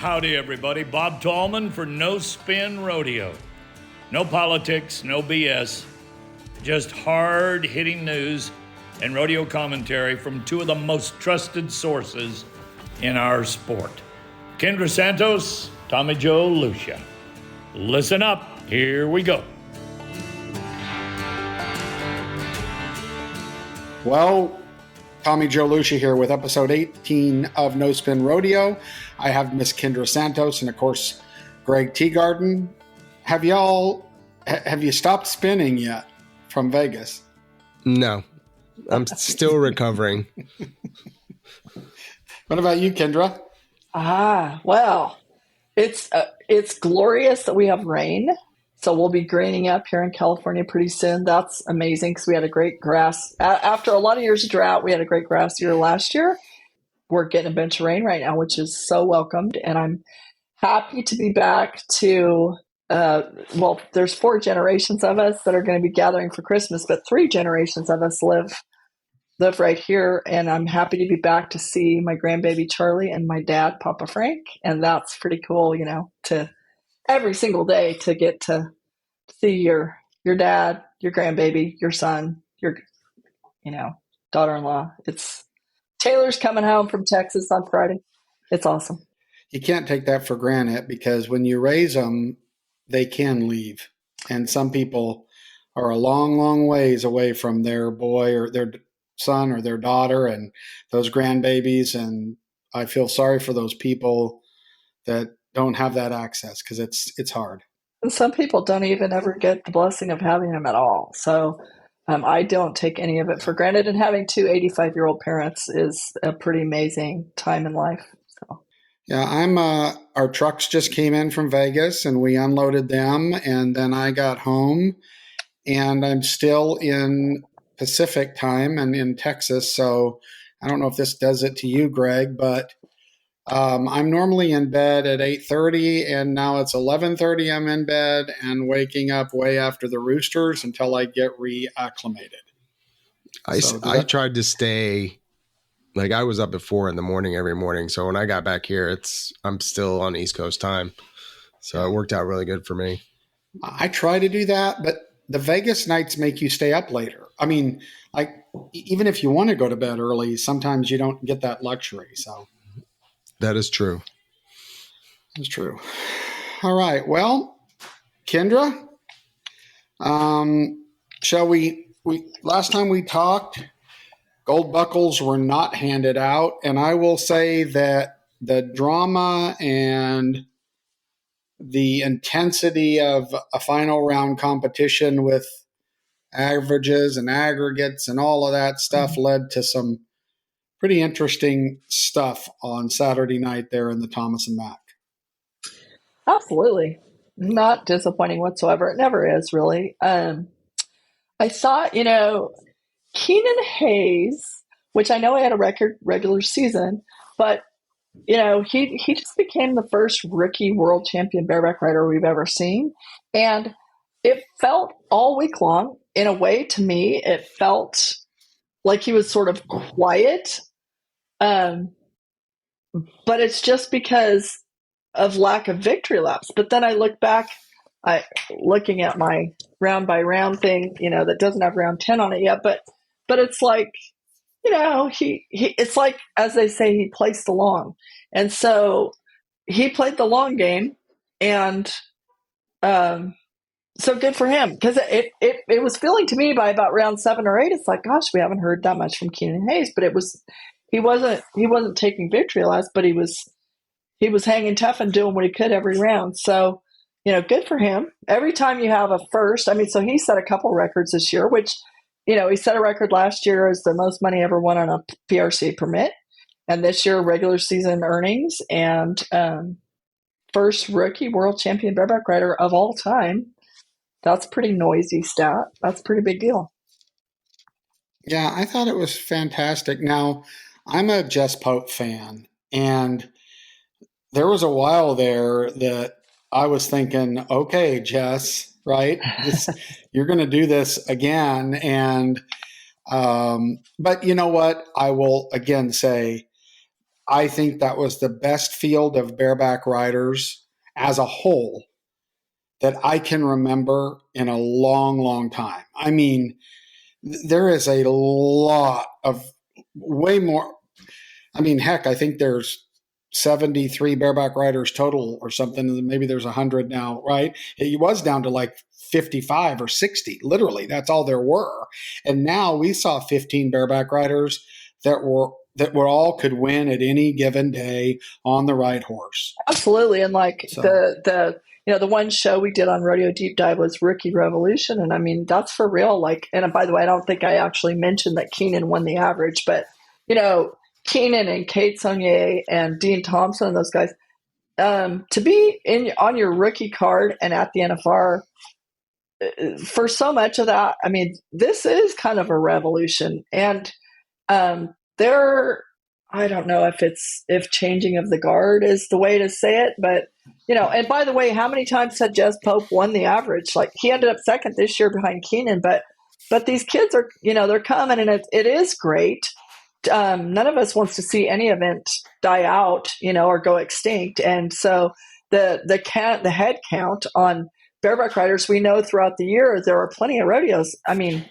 Howdy, everybody. Bob Tallman for No Spin Rodeo. No politics, no BS, just hard-hitting news and rodeo commentary from two of the most trusted sources in our sport. Kendra Santos, Tommy Joe Lucia. Listen up. Here we go. Well, Tommy Joe Lucia here with episode 18 of No Spin Rodeo. I have Miss Kendra Santos and, of course, Greg Teagarden. Have you stopped spinning yet from Vegas? No, I'm still recovering. What about you, Kendra? Well, it's glorious that we have rain. So we'll be graining up here in California pretty soon. That's amazing because we had a great grass. After a lot of years of drought, we had a great grass year last year. We're getting a bunch of rain right now, which is so welcomed. And I'm happy to be back to, there's 4 generations of us that are going to be gathering for Christmas, but 3 generations of us live right here. And I'm happy to be back to see my grandbaby Charlie and my dad, Papa Frank. And that's pretty cool, to every single day to get to see your dad, your grandbaby, your son, your, daughter-in-law. Taylor's coming home from Texas on Friday. It's awesome. You can't take that for granted because when you raise them, they can leave. And some people are a long, long ways away from their boy or their son or their daughter and those grandbabies. And I feel sorry for those people that don't have that access because it's hard. And some people don't even ever get the blessing of having them at all. So I don't take any of it for granted. And having 2 85-year-old parents is a pretty amazing time in life. So. Yeah, our trucks just came in from Vegas and we unloaded them. And then I got home and I'm still in Pacific time and in Texas. So I don't know if this does it to you, Greg, but I'm normally in bed at 8:30 and now it's 11:30. I'm in bed and waking up way after the roosters until I get reacclimated. I tried to stay, like I was up at 4 in the morning every morning. So when I got back here, I'm still on East Coast time. So it worked out really good for me. I try to do that, but the Vegas nights make you stay up later. I mean, like even if you want to go to bed early, sometimes you don't get that luxury. So. That is true. That's true. All right. Well, Kendra, shall we last time we talked, gold buckles were not handed out. And I will say that the drama and the intensity of a final round competition with averages and aggregates and all of that stuff led to some pretty interesting stuff on Saturday night there in the Thomas and Mack. Absolutely. Not disappointing whatsoever. It never is, really. I thought, Keenan Hayes, which I know he had a record regular season, but, he just became the first rookie world champion bareback rider we've ever seen. And it felt all week long, in a way, to me, it felt like he was sort of quiet. But it's just because of lack of victory laps. But then I look back, looking at my round by round thing, that doesn't have round 10 on it yet. But it's like, it's like, as they say, he placed along. And so he played the long game. And so good for him, because it was feeling to me by about round 7 or 8, it's like, gosh, we haven't heard that much from Keenan Hayes. But he wasn't taking victory laps, but he was hanging tough and doing what he could every round. So, good for him. Every time you have a first, so he set a couple records this year, which, he set a record last year as the most money ever won on a PRCA permit. And this year, regular season earnings and first rookie world champion bareback rider of all time. That's a pretty noisy stat. That's a pretty big deal. Yeah, I thought it was fantastic. Now, I'm a Jess Pope fan, and there was a while there that I was thinking, okay, Jess, right? You're going to do this again. And, but you know what? I will again say I think that was the best field of bareback riders as a whole that I can remember in a long, long time. I mean, there is a lot of way more. I mean, heck, I think there's 73 bareback riders total or something. Maybe there's 100 now, right? It was down to like 55 or 60. Literally, that's all there were. And now we saw 15 bareback riders that were all could win at any given day on the right horse. Absolutely. And like the one show we did on Rodeo Deep Dive was Rookie Revolution. And I mean, that's for real. Like, and by the way, I don't think I actually mentioned that Keenan won the average, but Keenan and Kate Saunier and Dean Thompson and those guys, to be on your rookie card and at the NFR for so much of that, I mean, this is kind of a revolution. And I don't know if changing of the guard is the way to say it, but and by the way, how many times had Jez Pope won the average? Like, he ended up second this year behind Keenan, but these kids are, they're coming, and it is great. None of us wants to see any event die out, or go extinct. And so the head count on bareback riders, we know throughout the year, there are plenty of rodeos. I mean,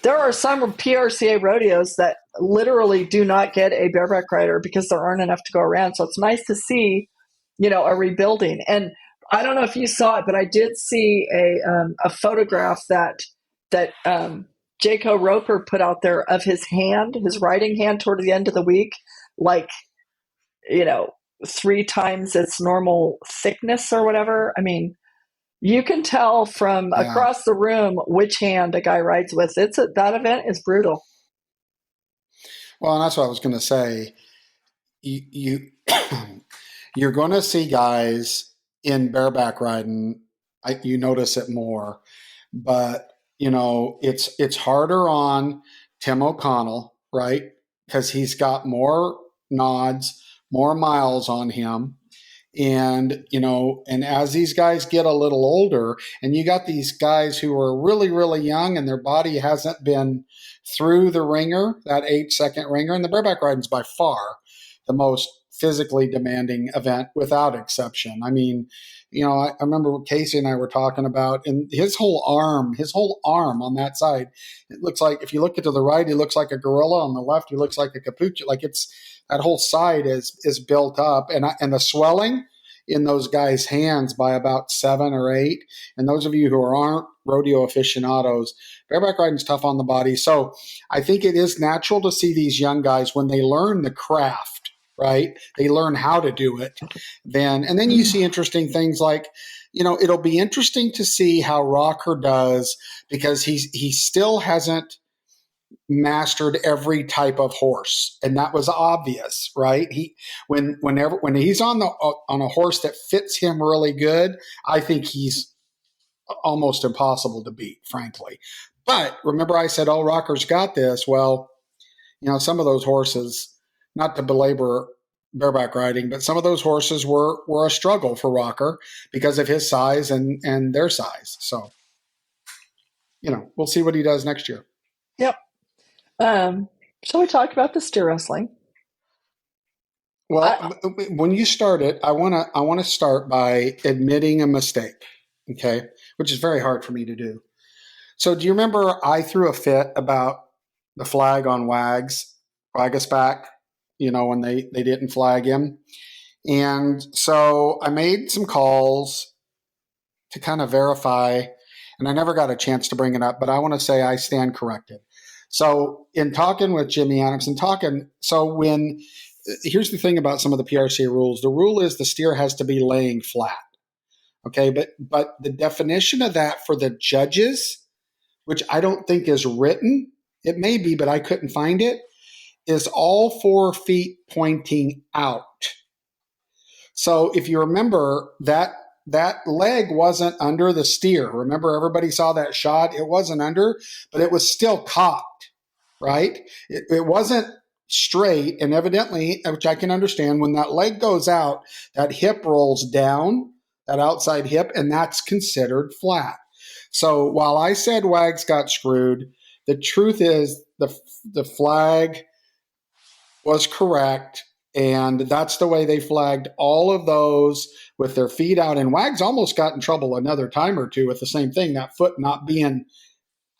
there are some PRCA rodeos that literally do not get a bareback rider because there aren't enough to go around. So it's nice to see, a rebuilding. And I don't know if you saw it, but I did see a photograph that Jaco Roper put out there of his writing hand toward the end of the week, like, 3 times its normal thickness or whatever. I mean, you can tell from across the room which hand a guy rides with. That event is brutal. Well, and that's what I was going to say. You're going to see guys in bareback riding. You notice it more, but it's harder on Tim O'Connell, right? Because he's got more nods, more miles on him. And, and as these guys get a little older, and you got these guys who are really, really young and their body hasn't been through the ringer, that 8-second ringer, and the bareback riding is by far the most physically demanding event without exception. I mean, I remember what Casey and I were talking about, and his whole arm on that side, it looks like, if you look to the right, he looks like a gorilla. On the left, he looks like a capuchin. Like, that whole side is built up, and the swelling in those guys' hands by about 7 or 8. And those of you who aren't rodeo aficionados, bareback riding is tough on the body. So I think it is natural to see these young guys, when they learn the craft, right? They learn how to do it. And then you see interesting things like, it'll be interesting to see how Rocker does, because he still hasn't mastered every type of horse, and that was obvious, right? When he's on a horse that fits him really good, I think he's almost impossible to beat, frankly. But remember, I said, Rocker's got this. Well, some of those horses, not to belabor bareback riding, but some of those horses were a struggle for Rocker because of his size and their size. So, we'll see what he does next year. Yep. Shall we talk about the steer wrestling? Well, when you start it, I want to start by admitting a mistake, okay, which is very hard for me to do. So, do you remember I threw a fit about the flag on Wagasback, when they didn't flag him? And so I made some calls to kind of verify, and I never got a chance to bring it up, but I want to say I stand corrected. So in talking with Jimmy Adams here's the thing about some of the PRC rules. The rule is the steer has to be laying flat. Okay. But the definition of that for the judges, which I don't think is written, it may be, but I couldn't find it, is all 4 feet pointing out. So if you remember, that leg wasn't under the steer. Remember, everybody saw that shot. It wasn't under, but it was still cocked, right? It wasn't straight. And evidently, which I can understand, when that leg goes out, that hip rolls down, that outside hip, and that's considered flat. So while I said Wags got screwed, the truth is the flag was correct. And that's the way they flagged all of those with their feet out. And Wags almost got in trouble another time or two with the same thing, that foot not being,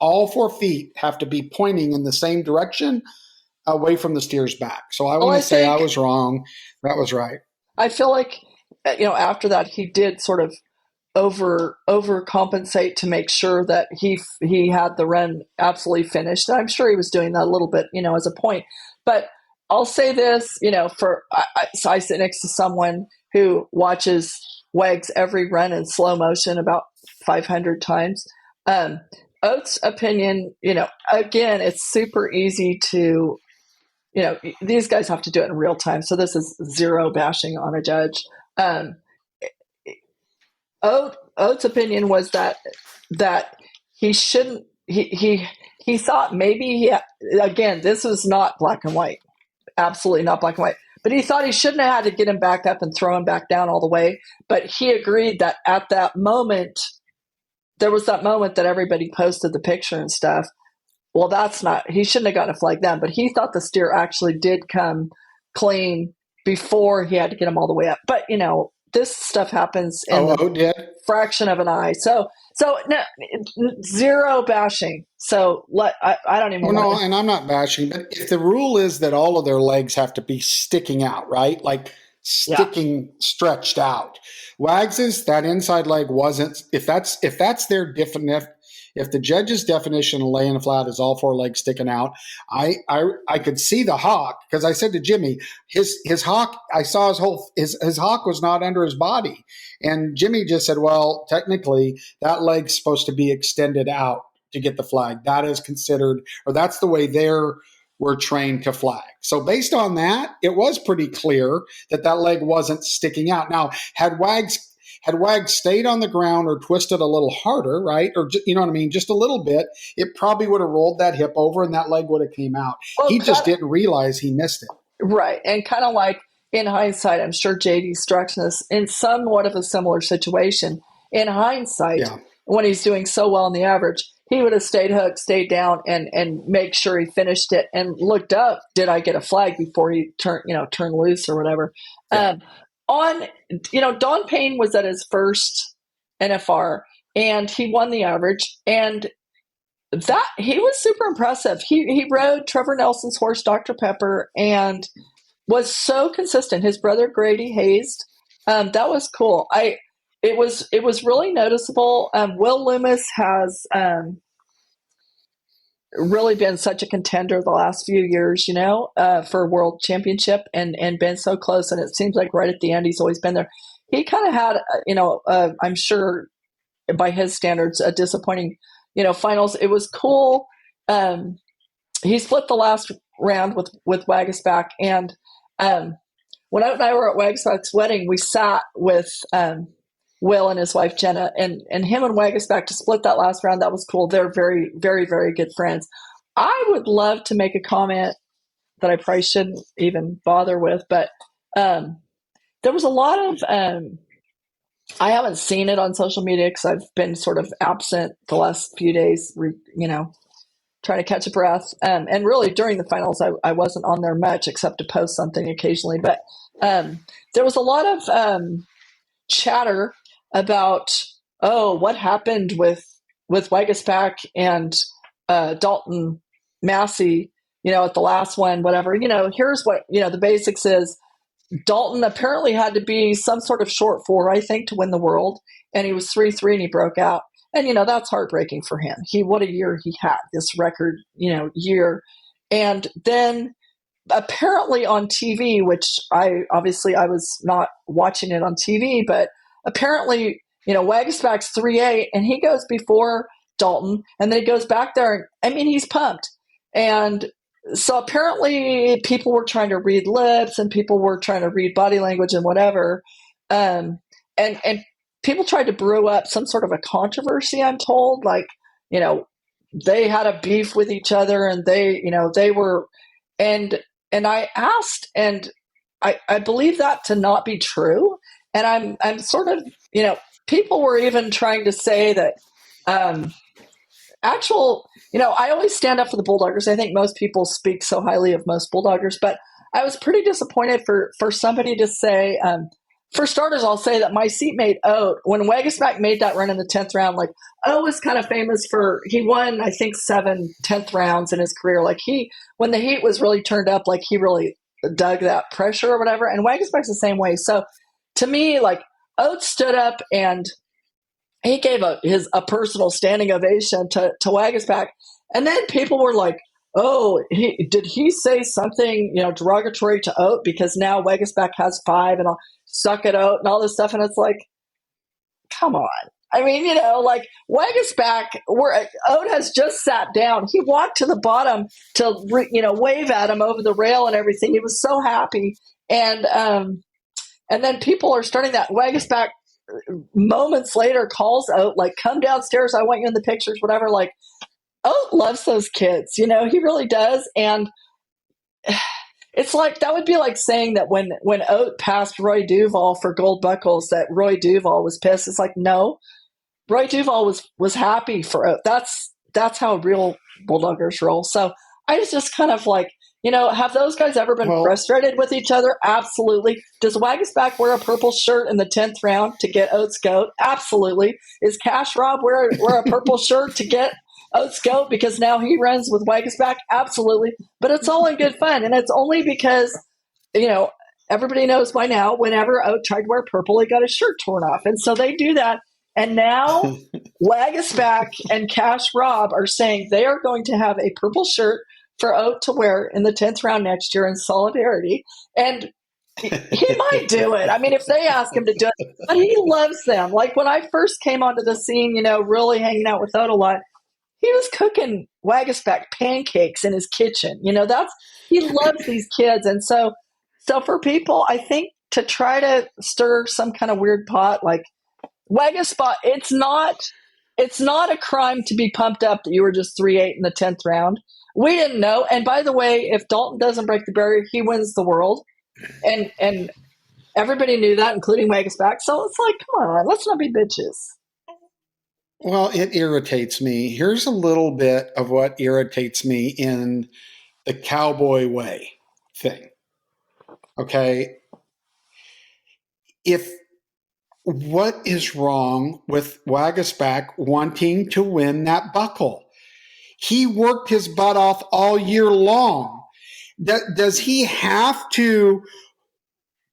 all 4 feet have to be pointing in the same direction away from the steer's back. So I want to say I was wrong. That was right. I feel like, after that, he did sort of overcompensate to make sure that he had the run absolutely finished. I'm sure he was doing that a little bit, as a point. But I'll say this, so I sit next to someone who watches Wags every run in slow motion about 500 times. Oates' opinion, again, it's super easy to, these guys have to do it in real time. So this is zero bashing on a judge. Oates' opinion was that he shouldn't, he thought maybe again, this was not black and white, absolutely not black and white, but he thought he shouldn't have had to get him back up and throw him back down all the way. But he agreed that at that moment, there was that moment that everybody posted the picture and stuff. Well, he shouldn't have gotten a flag then, but he thought the steer actually did come clean before he had to get him all the way up. But, this stuff happens in the fraction of an eye. So no, zero bashing. So I don't even know. And I'm not bashing, but if the rule is that all of their legs have to be sticking out, right? Like stretched out. Wags's, that inside leg wasn't, if that's their definition, if the judge's definition of laying flat is all 4 legs sticking out, I could see the hock, because I said to Jimmy, his hock, I saw his hock was not under his body. And Jimmy just said, well, technically that leg's supposed to be extended out to get the flag. That is considered, or that's the way we're trained to flag. So based on that, it was pretty clear that leg wasn't sticking out. Now, had Wags stayed on the ground or twisted a little harder, right? Or, you know what I mean? Just a little bit, it probably would have rolled that hip over and that leg would have came out. Well, he just didn't realize he missed it. Right. And kind of like in hindsight, I'm sure JD's structuring this in somewhat of a similar situation. In hindsight, when he's doing so well in the average, he would have stayed hooked, stayed down, and make sure he finished it and looked up. Did I get a flag before he turned loose or whatever? Yeah. Don Payne was at his first NFR and he won the average, and that he was super impressive. He rode Trevor Nelson's horse, Dr. Pepper, and was so consistent. His brother Grady hazed. That was cool. It was really noticeable. Will Loomis has really been such a contender the last few years, for a world championship and been so close. And it seems like right at the end, he's always been there. He kind of had, I'm sure by his standards, a disappointing, finals. It was cool. He split the last round with Wagisback. And when Oat and I were at Wagisback's wedding, we sat with Will and his wife Jenna, and him and Wagisback to split that last round. That was cool. They're very, very, very good friends. I would love to make a comment that I probably shouldn't even bother with, but there was a lot of I haven't seen it on social media because I've been sort of absent the last few days, trying to catch a breath. And really during the finals, I wasn't on there much except to post something occasionally. But there was a lot of chatter about, what happened with Wagisback and Dalton Massey, at the last one, whatever. Here's what, the basics is Dalton apparently had to be some sort of short 4, I think, to win the world. And he was 3-3 and he broke out. And, that's heartbreaking for him. What a year he had, this record, year. And then apparently on TV, which I was not watching it on TV, but apparently, Wagisback's 3-8 and he goes before Dalton and then he goes back there. And he's pumped. And so apparently people were trying to read lips and people were trying to read body language and whatever. And people tried to brew up some sort of a controversy, I'm told, like, they had a beef with each other and they were, and I asked, and I believe that to not be true. And I'm sort of, people were even trying to say that, I always stand up for the Bulldoggers. I think most people speak so highly of most Bulldoggers, but I was pretty disappointed for somebody to say, for starters, I'll say that my seatmate Oat, when Wagisback made that run in the 10th round, like Oat was kind of famous for, he won, I think, 7 10th rounds in his career. Like when the heat was really turned up, like he really dug that pressure or whatever. And Wagisback's the same way. So to me, like Oat stood up and he gave a personal standing ovation to Wagisback. And then people were like, oh, did he say something, derogatory to Oat because now Wagisback has 5 and I'll suck it Oat and all this stuff. And it's like, come on. I mean, like Wagisback, Oat has just sat down. He walked to the bottom to, wave at him over the rail and everything. He was so happy. And then people are starting that. Wagisback moments later calls Oat, like, come downstairs. I want you in the pictures, whatever. Like, Oat loves those kids, he really does. And it's like, that would be like saying that when Oat passed Roy Duval for gold buckles, that Roy Duval was pissed. It's like, no, Roy Duval was happy for Oat. That's how real Bulldoggers roll. So I was just kind of like, have those guys ever been frustrated with each other? Absolutely. Does Wagisback wear a purple shirt in the 10th round to get Oat's goat? Absolutely. Is Cash Rob wear a purple shirt to get Oat's goat because now he runs with Wagisback? Absolutely. But it's all in good fun. And it's only because, everybody knows by now, whenever Oat tried to wear purple, he got his shirt torn off. And so they do that. And now Wagisback and Cash Rob are saying they are going to have a purple shirt for Oat to wear in the 10th round next year in solidarity. And he might do it. I mean, if they ask him to do it, but he loves them. Like when I first came onto the scene, really hanging out with Oat a lot, he was cooking Wagisback pancakes in his kitchen. He loves these kids. And so for people, I think to try to stir some kind of weird pot, like Wagisback, it's not a crime to be pumped up that you were just 3-8 in the 10th round. We didn't know. And by the way, if Dalton doesn't break the barrier, he wins the world. And everybody knew that, including Wagisback. So it's like, come on, let's not be bitches. Well, it irritates me. Here's a little bit of what irritates me in the cowboy way thing. Okay. What is wrong with Wagisback wanting to win that buckle? He worked his butt off all year long. Does he have to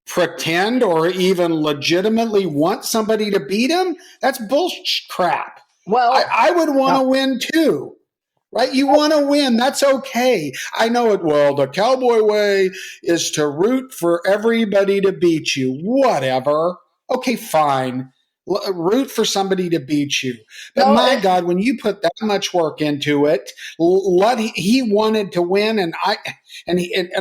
pretend or even legitimately want somebody to beat him? That's bullshit crap. Well, I would want to win too, right? You want to win. That's okay. I know it. Well, the cowboy way is to root for everybody to beat you. Whatever. Okay, fine. Root for somebody to beat you. But God, when you put that much work into it, he wanted to win. And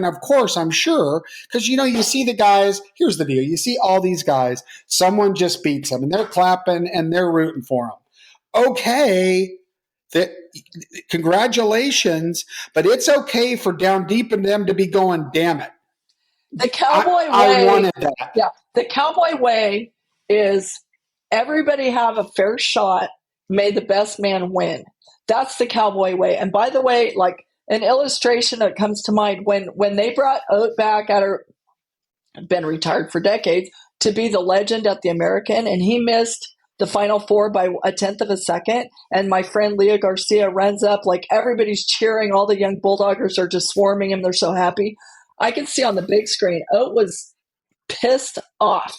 of course, I'm sure, because, you see the guys, here's the deal. You see all these guys, someone just beats them and they're clapping and they're rooting for them. Okay, congratulations, but it's okay for down deep in them to be going, damn it. The cowboy way. I wanted that. Yeah, the cowboy way is everybody have a fair shot. May the best man win. That's the cowboy way. And by the way, like an illustration that comes to mind when they brought Oat back after been retired for decades to be the legend at the American, and he missed the Final Four by 1/10 of a second. And my friend Leah Garcia runs up, like everybody's cheering. All the young Bulldoggers are just swarming him. They're so happy. I can see on the big screen, Oat was pissed off.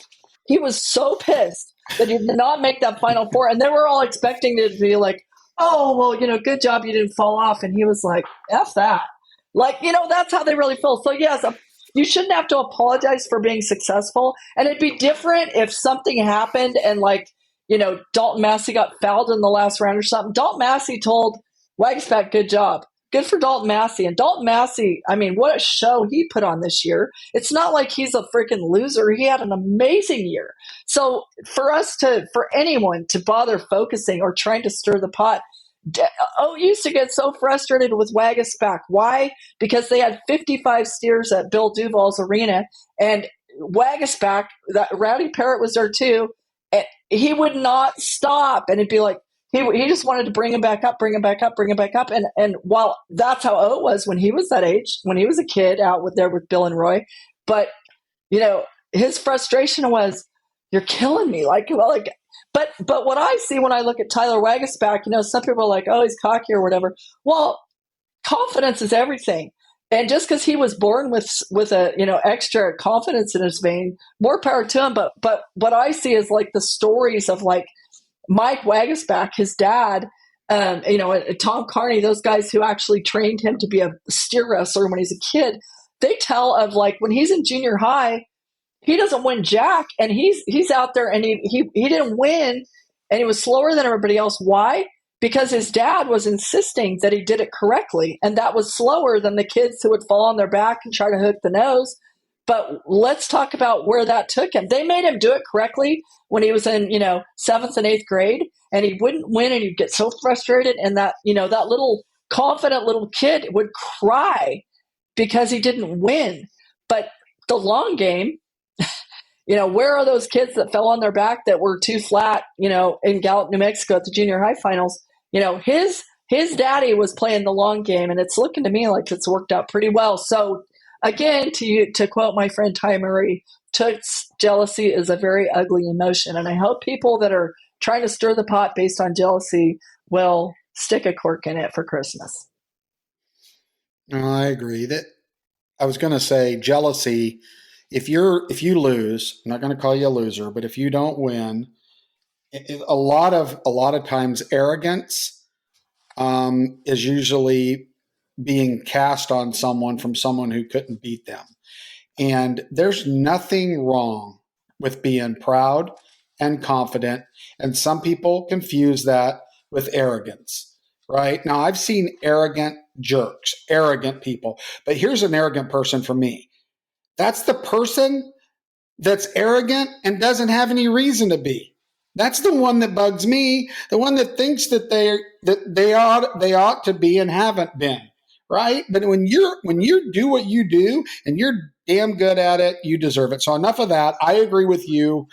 He was so pissed that he did not make that Final Four. And they were all expecting it to be like, oh, well, good job you didn't fall off. And he was like, F that. Like, that's how they really feel. So, yes, you shouldn't have to apologize for being successful. And it'd be different if something happened and, like, Dalton Massey got fouled in the last round or something. Dalton Massey told Wagisback, good job. Good for Dalton Massey. And Dalton Massey, I mean, what a show he put on this year. It's not like he's a freaking loser. He had an amazing year. So for anyone to bother focusing or trying to stir the pot, used to get so frustrated with Wagisback. Why? Because they had 55 steers at Bill Duval's arena, and Wagisback, that Rowdy Parrott was there too, and he would not stop. And it'd be like, he just wanted to bring him back up. And while that's how O was when he was that age, when he was a kid out with Bill and Roy, but his frustration was, you're killing me. But what I see when I look at Tyler Wagasback, some people are like, oh, he's cocky or whatever. Well, confidence is everything. And just because he was born with a extra confidence in his vein, more power to him. But what I see is like the stories of like Mike Wagasback, his dad, Tom Carney, those guys who actually trained him to be a steer wrestler when he's a kid. They tell of like when he's in junior high, he doesn't win jack, and he's out there and he didn't win, and he was slower than everybody else. Why? Because his dad was insisting that he did it correctly, and that was slower than the kids who would fall on their back and try to hook the nose. But let's talk about where that took him. They made him do it correctly when he was in 7th and 8th grade, and he wouldn't win, and he'd get so frustrated, and that that little confident little kid would cry because he didn't win. But the long game, where are those kids that fell on their back that were too flat, in Gallup, New Mexico at the junior high finals? His daddy was playing the long game, and it's looking to me like it's worked out pretty well. So again, to quote my friend Ty Murray, Toots, jealousy is a very ugly emotion. And I hope people that are trying to stir the pot based on jealousy will stick a cork in it for Christmas. I agree. That I was going to say jealousy. If you lose, I'm not going to call you a loser, but if you don't win, a lot of times arrogance is usually being cast on someone from someone who couldn't beat them. And there's nothing wrong with being proud and confident. And some people confuse that with arrogance, right? Now, I've seen arrogant jerks, arrogant people, but here's an arrogant person for me. That's the person that's arrogant and doesn't have any reason to be. That's the one that bugs me, the one that thinks that they ought to be and haven't been, right? But when you do what you do and you're damn good at it, you deserve it. So enough of that. I agree with you.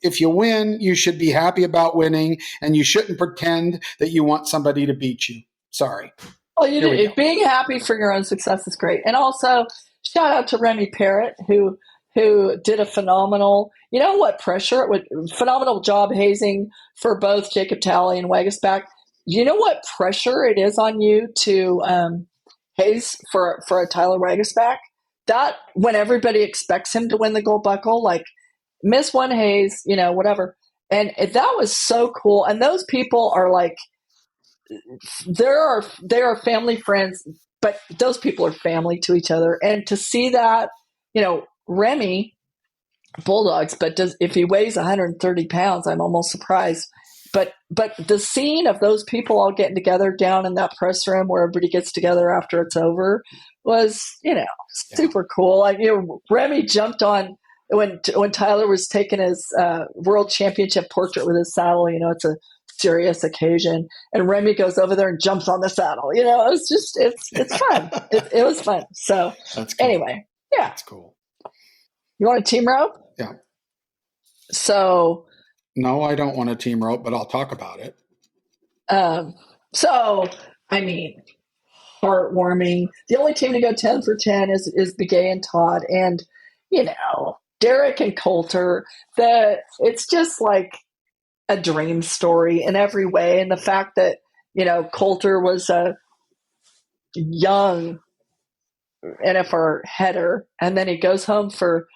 If you win, you should be happy about winning, and you shouldn't pretend that you want somebody to beat you. Sorry. Well, being happy for your own success is great. And also, shout out to Remy Parrott, who did a phenomenal, phenomenal job hazing for both Jacob Talley and Wagasback. You know what pressure it is on you to haze for a Tyler Wagasback? That when everybody expects him to win the gold buckle, like miss one haze, whatever. And that was so cool. And those people are like, they are family friends, but those people are family to each other. And to see that, Remy, Bulldogs, but if he weighs 130 pounds, I'm almost surprised. But the scene of those people all getting together down in that press room where everybody gets together after it's over was, super cool. Like, Remy jumped on when Tyler was taking his world championship portrait with his saddle. It's a serious occasion, and Remy goes over there and jumps on the saddle. It's fun. It was fun. So that's cool. Anyway, yeah, that's cool. You want a team rope? Yeah. So. No, I don't want a team rope, but I'll talk about it. Heartwarming. The only team to go 10 for 10 is Begay and Todd, and Derek and Coulter. It's just like a dream story in every way, and the fact that Coulter was a young NFR header, and then he goes home for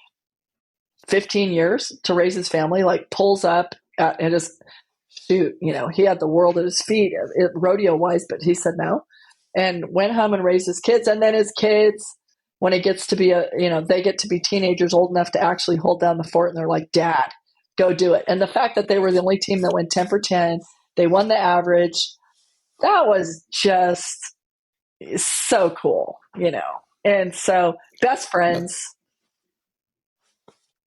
15 years to raise his family, like pulls up and just shoot, he had the world at his feet rodeo wise, but he said no and went home and raised his kids. And then his kids, when it gets to be they get to be teenagers old enough to actually hold down the fort, and they're like, Dad, go do it. And the fact that they were the only team that went 10 for 10, they won the average. That was just so cool, and so best friends.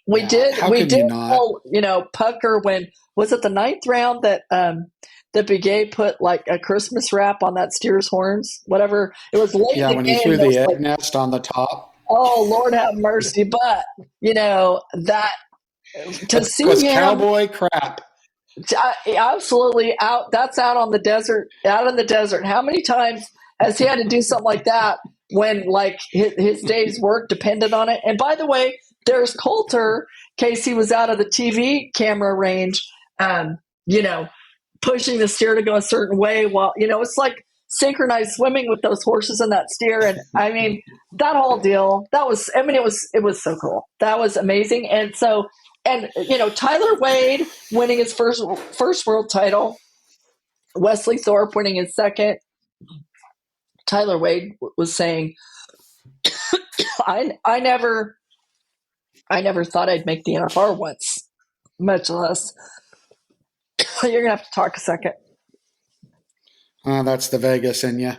We did pull, pucker when, was it the 9th round that Begay put like a Christmas wrap on that steer's horns, whatever. It was late in the when game. He threw the egg nest on the top. Oh, Lord have mercy. But, that to see was him. cowboy crap. Absolutely out. That's out on the desert, out in the desert. How many times has he had to do something like that when like his day's work depended on it? And by the way, there's Coulter, Casey was out of the TV camera range, you know, pushing the steer to go a certain way while, you know, it's like synchronized swimming with those horses and that steer. And I mean, that whole deal, that was, I mean, it was so cool. That was amazing. And so, and you know, Tyler Wade winning his first world title, Wesley Thorpe winning his second. Tyler Wade was saying, I never thought I'd make the NFR once, much less. You're gonna have to talk a second. That's the Vegas in you.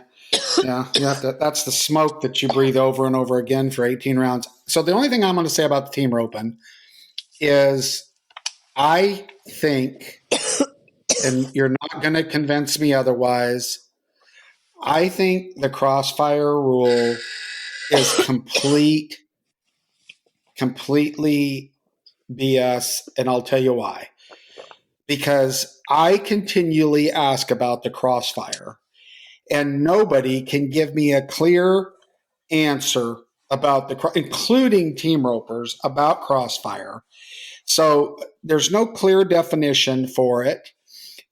Yeah, you have to. That's the smoke that you breathe over and over again for 18 rounds. So the only thing I'm going to say about the team roping is, I think, and you're not going to convince me otherwise, I think the crossfire rule is completely BS, and I'll tell you why. Because I continually ask about the crossfire, and nobody can give me a clear answer about including team ropers, about crossfire. So there's no clear definition for it.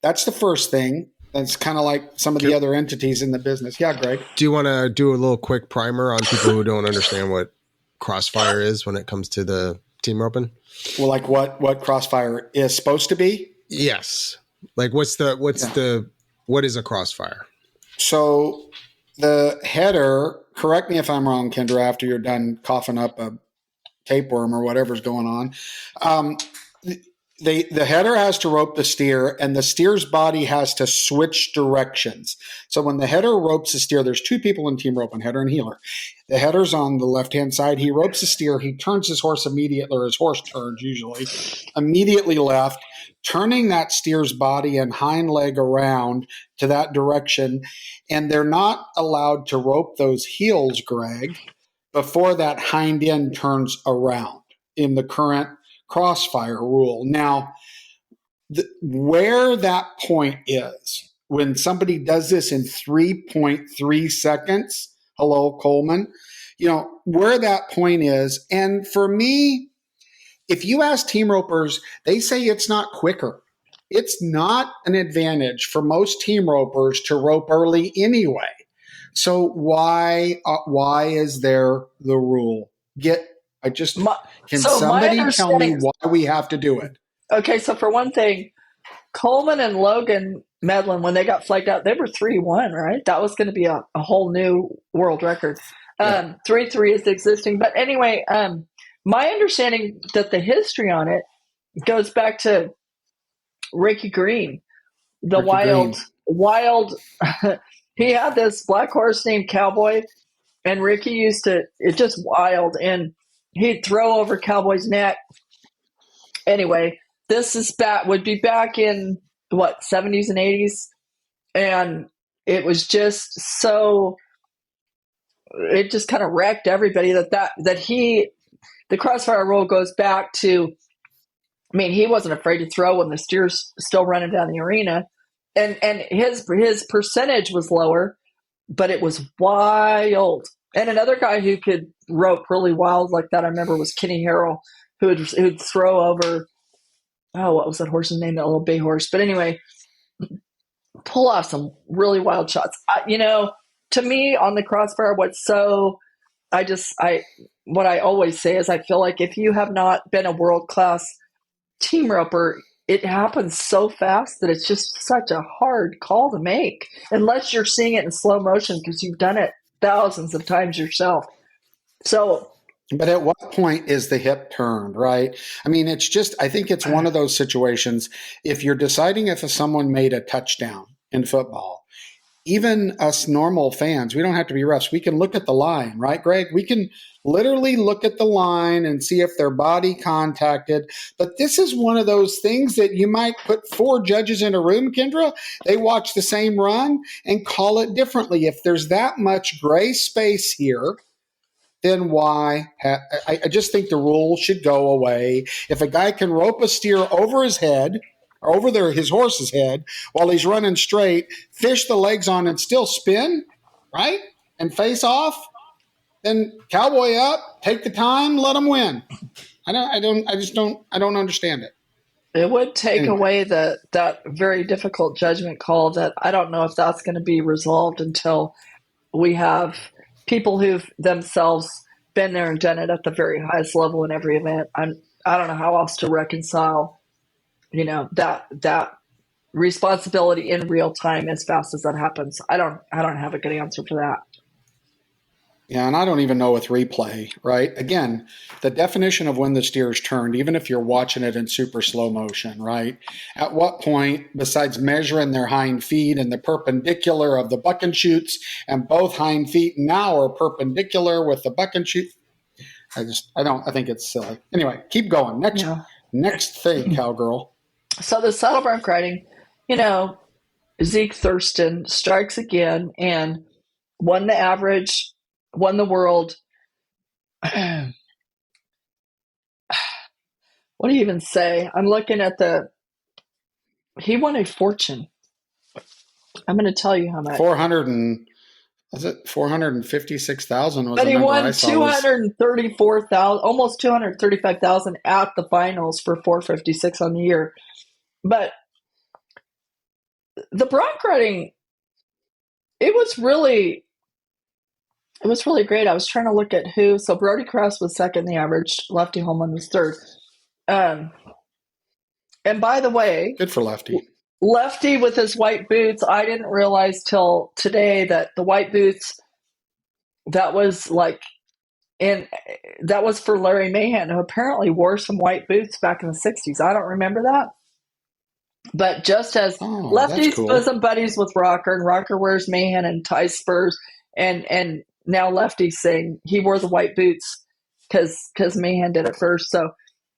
That's the first thing. That's kind of like some of the other entities in the business. Yeah, Greg. Do you want to do a little quick primer on people who don't understand what crossfire is when it comes to the team roping? Well, like what crossfire is supposed to be? Yes. Like what is a crossfire? So the header, correct me if I'm wrong, Kendra, after you're done coughing up a tapeworm or whatever's going on. The header has to rope the steer, and the steer's body has to switch directions. So when the header ropes the steer, there's two people in team roping, header and heeler. The header's on the left-hand side. He ropes the steer. He turns his horse immediately, or his horse turns usually, immediately left, turning that steer's body and hind leg around to that direction. And they're not allowed to rope those heels, Greg, before that hind end turns around in the current crossfire rule. Now, where that point is, when somebody does this in 3.3 seconds, hello, Coleman, you know, where that point is. And for me, if you ask team ropers, they say it's not quicker. It's not an advantage for most team ropers to rope early anyway. So why is there the rule? Can somebody tell me why we have to do it? Okay, so for one thing, Coleman and Logan Medlin, when they got flagged out, they were 3-1, right? That was going to be a whole new world record. 3-3 is existing. But anyway, my understanding that the history on it goes back to Ricky Green, the wild. He had this black horse named Cowboy, and Ricky it's just wild, and he'd throw over Cowboy's neck. Anyway, would be back in what, 70s and 80s, and it was just it just kind of wrecked everybody. The crossfire rule goes back to, I mean, he wasn't afraid to throw when the steer's still running down the arena, and his percentage was lower, but it was wild. And another guy who could rope really wild like that, I remember, was Kenny Harrell, who'd throw over, what was that horse's name? That little bay horse. But anyway, pull off some really wild shots. To me, on the crossfire, what I always say is, I feel like if you have not been a world-class team roper, it happens so fast that it's just such a hard call to make, unless you're seeing it in slow motion because you've done it thousands of times yourself. So, but at what point is the hip turned, right? I mean, I think it's one of those situations. If you're deciding if someone made a touchdown in football, even us normal fans, we don't have to be refs. We can look at the line, right, Greg? We can literally look at the line and see if their body contacted. But this is one of those things that you might put 4 judges in a room, Kendra. They watch the same run and call it differently. If there's that much gray space here, then why? I just think the rule should go away. If a guy can rope a steer over his head over his horse's head while he's running straight, fish the legs on and still spin, right? And face off, then cowboy up, take the time, let him win. I don't understand it. It would take away that very difficult judgment call that I don't know if that's going to be resolved until we have people who've themselves been there and done it at the very highest level in every event. I don't know how else to reconcile, that responsibility in real time as fast as that happens. I don't have a good answer for that. Yeah, and I don't even know with replay, right? Again, the definition of when the steer's turned, even if you're watching it in super slow motion, right? At what point, besides measuring their hind feet and the perpendicular of the buck and shoots, and both hind feet now are perpendicular with the buck and shoot? I think it's silly. Anyway, keep going. Next thing, cowgirl. So the saddle bronc riding, Zeke Thurston strikes again and won the average, won the world. What do you even say? I'm looking at he won a fortune. I'm going to tell you how much. 456,000 was but the he number won I saw. 234,000, almost 235,000 at the finals for 456 on the year. But the bronc riding, it was really great. I was trying to look at who. So Brody Cross was second, the average. Lefty Holman was third. And by the way, good for Lefty. Lefty with his white boots. I didn't realize till today that the white boots, that was for Larry Mahan, who apparently wore some white boots back in the 60s. I don't remember that. But just as Lefty's cool. bosom buddies with Rocker, and Rocker wears Mahan and ties spurs, and now Lefty's saying he wore the white boots because Mahan did it first. So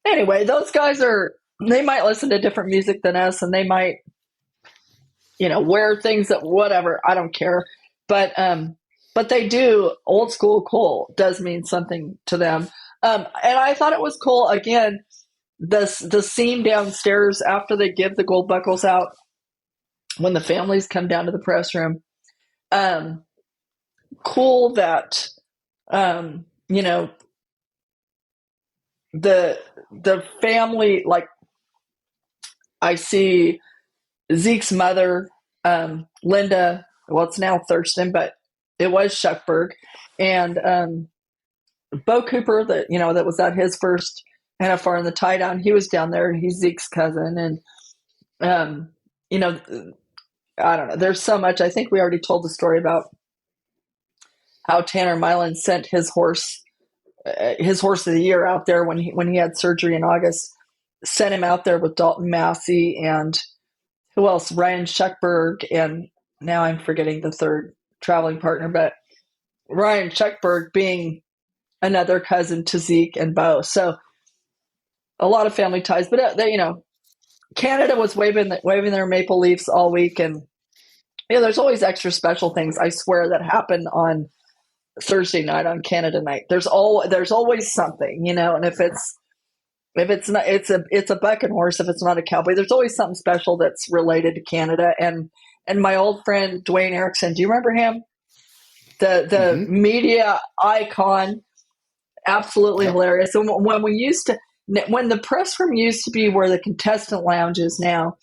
anyway, those guys they might listen to different music than us, and they might, wear things that whatever. I don't care. But they do. Old school cool does mean something to them. And I thought it was cool. Again, the scene downstairs after they give the gold buckles out, when the families come down to the press room. Cool that, the family, like I see Zeke's mother, Linda, well, it's now Thurston, but it was Shuckburg, and Bo Cooper, that was at his first NFR in the tie down. He was down there. He's Zeke's cousin, and I don't know. There's so much. I think we already told the story about how Tanner Milan sent his horse of the year out there when he had surgery in August. Sent him out there with Dalton Massey and who else? Ryan Shuckburg, and now I'm forgetting the third traveling partner, but Ryan Shuckburg being another cousin to Zeke and Bo. So a lot of family ties, but Canada was waving their maple leaves all week, and there's always extra special things, I swear, that happen on Thursday night, on Canada night. There's always something, and if it's not, it's a bucking horse. If it's not a cowboy, there's always something special that's related to Canada. And my old friend Dwayne Erickson, do you remember him? The media icon, absolutely hilarious. And when the press room used to be where the contestant lounge is now,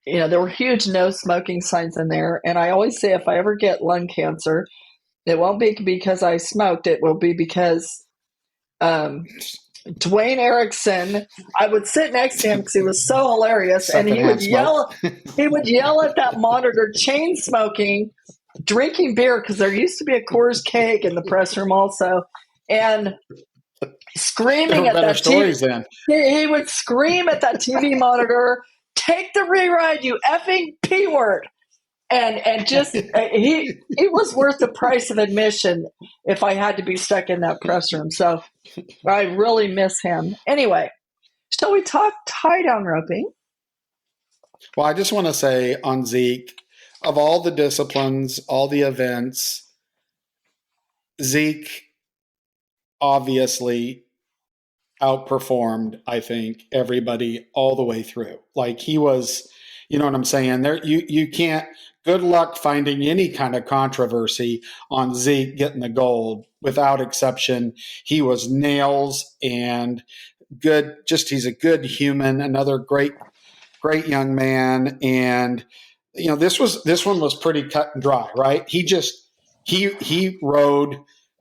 there were huge no smoking signs in there. And I always say, if I ever get lung cancer, it won't be because I smoked. It will be because Dwayne Erickson, I would sit next to him because he was so hilarious, and he would yell at that monitor, chain smoking, drinking beer, because there used to be a Coors keg in the press room also, and screaming at that TV. He would scream at that TV monitor, "Take the reride, you effing P word." And just he was worth the price of admission if I had to be stuck in that press room. So I really miss him. Anyway, shall we talk tie down roping? Well, I just want to say on Zeke, of all the disciplines, all the events, Zeke, obviously, outperformed, I think, everybody all the way through. Like he was, you know what I'm saying? There, you can't. Good luck finding any kind of controversy on Zeke getting the gold. Without exception, he was nails and good. Just he's a good human. Another great young man. And you know, this one was pretty cut and dry, right? He rode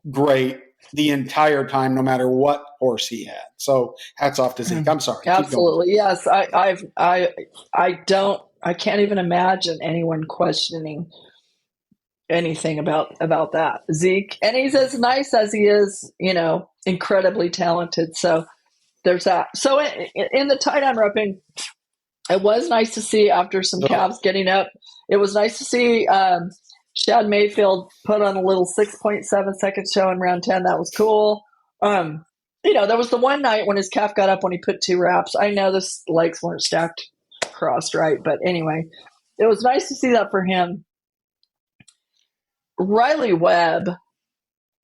great the entire time, no matter what horse he had. So hats off to Zeke. I'm sorry. Absolutely. Yes. I can't even imagine anyone questioning anything about that. Zeke, and he's as nice as he is, you know, incredibly talented. So there's that. So in the tie down roping, it was nice to see after some calves getting up. It was nice to see Shad Mayfield put on a little 6.7 second show in round 10. That was cool. You know, there was the one night when his calf got up when he put 2 wraps. I know the legs weren't stacked crossed right, but anyway, it was nice to see that for him. Riley Webb,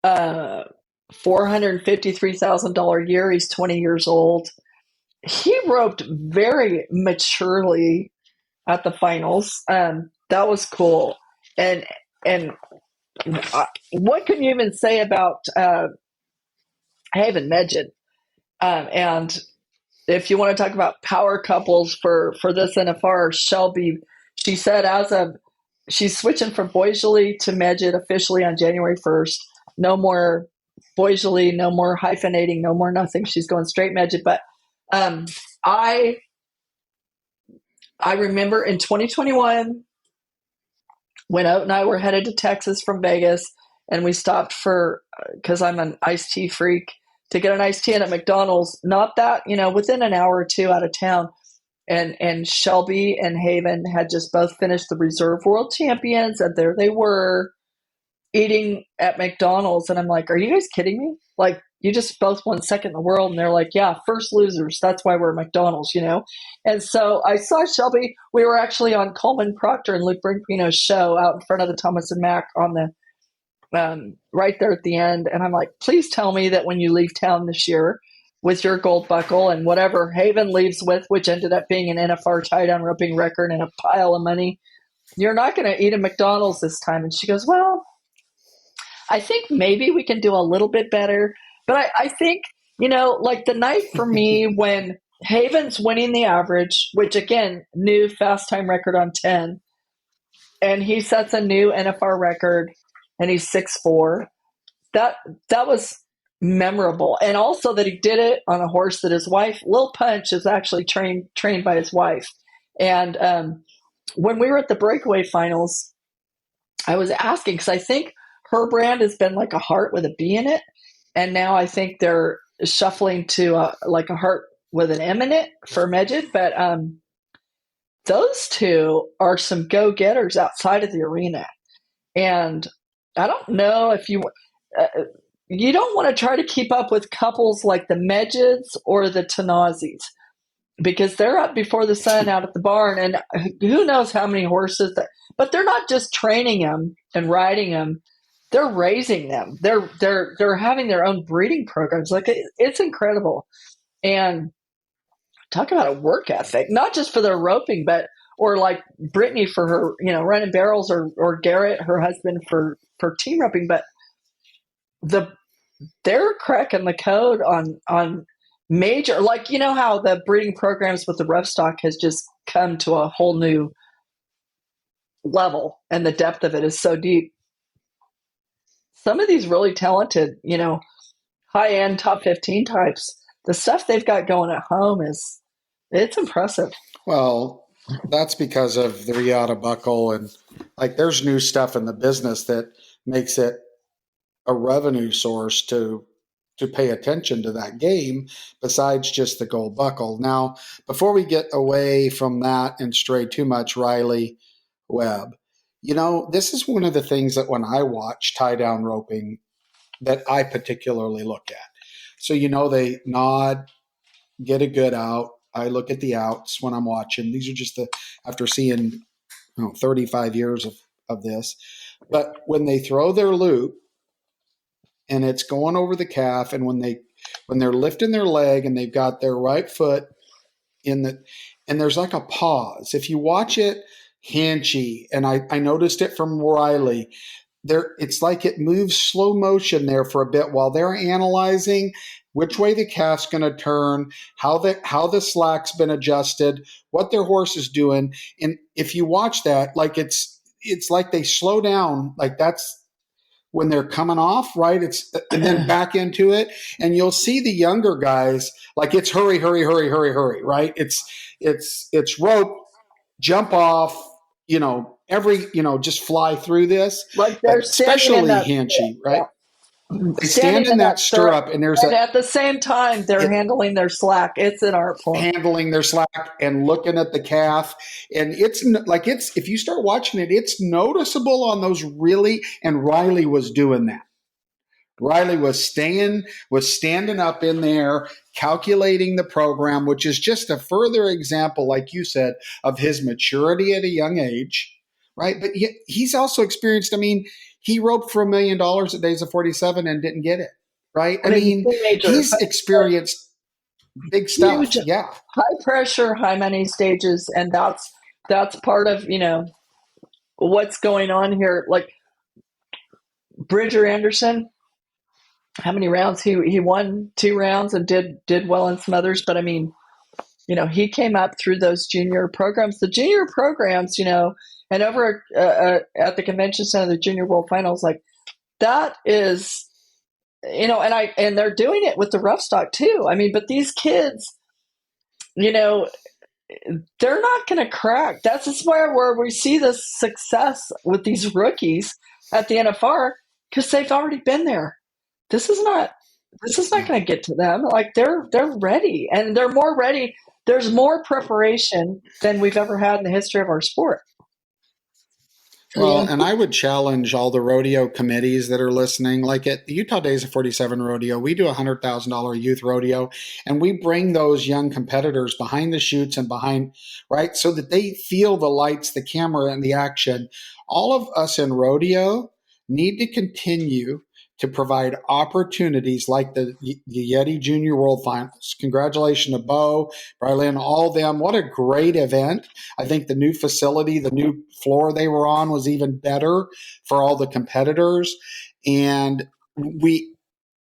$453,000 year. He's 20 years old. He roped very maturely at the finals. That was cool. And what can you even say about Haven Medjid? And if you want to talk about power couples for this NFR, Shelby, she said she's switching from Boisjoli to Medjid officially on January 1st. No more Boisjoli, no more hyphenating, no more nothing. She's going straight Medjid. But I remember in 2021 when Oat and I were headed to Texas from Vegas, and we stopped because I'm an iced tea freak, to get an iced tea at McDonald's. Not that, you know, within an hour or two out of town. And Shelby and Haven had just both finished the Reserve World Champions, and there they were eating at McDonald's. And I'm like, are you guys kidding me? Like, you just both won second in the world. And they're like, yeah, first losers. That's why we're at McDonald's, you know? And so I saw Shelby. We were actually on Coleman Proctor and Luke Brinkino's show out in front of the Thomas and Mack on the right there at the end. And I'm like, please tell me that when you leave town this year with your gold buckle and whatever Haven leaves with, which ended up being an NFR tie-down roping record and a pile of money, you're not going to eat at McDonald's this time. And she goes, well, I think maybe we can do a little bit better. But I think, you know, like the night for me when Haven's winning the average, which again, new fast time record on 10, and he sets a new NFR record and he's 6'4", that was memorable. And also that he did it on a horse that his wife, Lil Punch, is actually trained by his wife. And when we were at the breakaway finals, I was asking, because I think her brand has been like a heart with a B in it. And now I think they're shuffling to like a heart with an M in it for Medjid. But those two are some go-getters outside of the arena. And I don't know if you don't want to try to keep up with couples like the Medjids or the Tanazis, because they're up before the sun out at the barn, and who knows how many horses. But they're not just training them and riding them; they're raising them. They're having their own breeding programs. Like it's incredible. And talk about a work ethic, not just for their roping, or like Brittany for her, you know, running barrels, or Garrett, her husband, for team roping, but they're cracking the code on major, like, you know how the breeding programs with the rough stock has just come to a whole new level, and the depth of it is so deep. Some of these really talented, you know, high end top 15 types, the stuff they've got going at home it's impressive. Well, that's because of the Riata buckle, and like there's new stuff in the business that makes it a revenue source to pay attention to that game besides just the gold buckle. Now, before we get away from that and stray too much, Riley Webb, you know, this is one of the things that when I watch tie down roping that I particularly look at. So, you know, they nod, get a good out. I look at the outs when I'm watching. These are just after seeing 35 years of this. But when they throw their loop and it's going over the calf, and when they when they're lifting their leg and they've got their right foot in the, and there's like a pause. If you watch it, Hanchy, and I noticed it from Riley, there, it's like it moves slow motion there for a bit while they're analyzing which way the calf's going to turn, how the slack's been adjusted, what their horse is doing. And if you watch that, like it's like they slow down, like that's when they're coming off, right? It's, and then back into it. And you'll see the younger guys, like it's hurry, hurry, hurry, hurry, hurry, right? It's rope, jump off, just fly through this. Like they're especially Hanchy, right? They stand in that stirrup, and there's at the same time they're handling their slack. It's an art form. Handling their slack and looking at the calf, and it's if you start watching it, it's noticeable on those really. And Riley was doing that. Riley was standing up in there, calculating the program, which is just a further example, like you said, of his maturity at a young age, right? But he's also experienced. I mean, he roped for $1 million at Days of 47 and didn't get it, right? I mean, he's experienced big stuff. Huge, yeah, high pressure, high money stages, and that's part of what's going on here. Like Bridger Anderson, how many rounds he won? 2 rounds and did well in some others, but I mean, he came up through those junior programs. The junior programs, and over at the convention center, the Junior World Finals, like that is, and they're doing it with the rough stock too. I mean, but these kids, they're not going to crack. That's just where we see this success with these rookies at the NFR, because they've already been there. This is not going to get to them. Like they're ready, and they're more ready. There's more preparation than we've ever had in the history of our sport. Well, and I would challenge all the rodeo committees that are listening. Like at the Utah Days of 47 rodeo, we do a $100,000 youth rodeo, and we bring those young competitors behind the chutes and behind, right, so that they feel the lights, the camera, and the action. All of us in rodeo need to continue to provide opportunities like the Yeti Junior World Finals. Congratulations to Bo, Brylin, all them. What a great event. I think the new facility, the new floor they were on was even better for all the competitors. And we,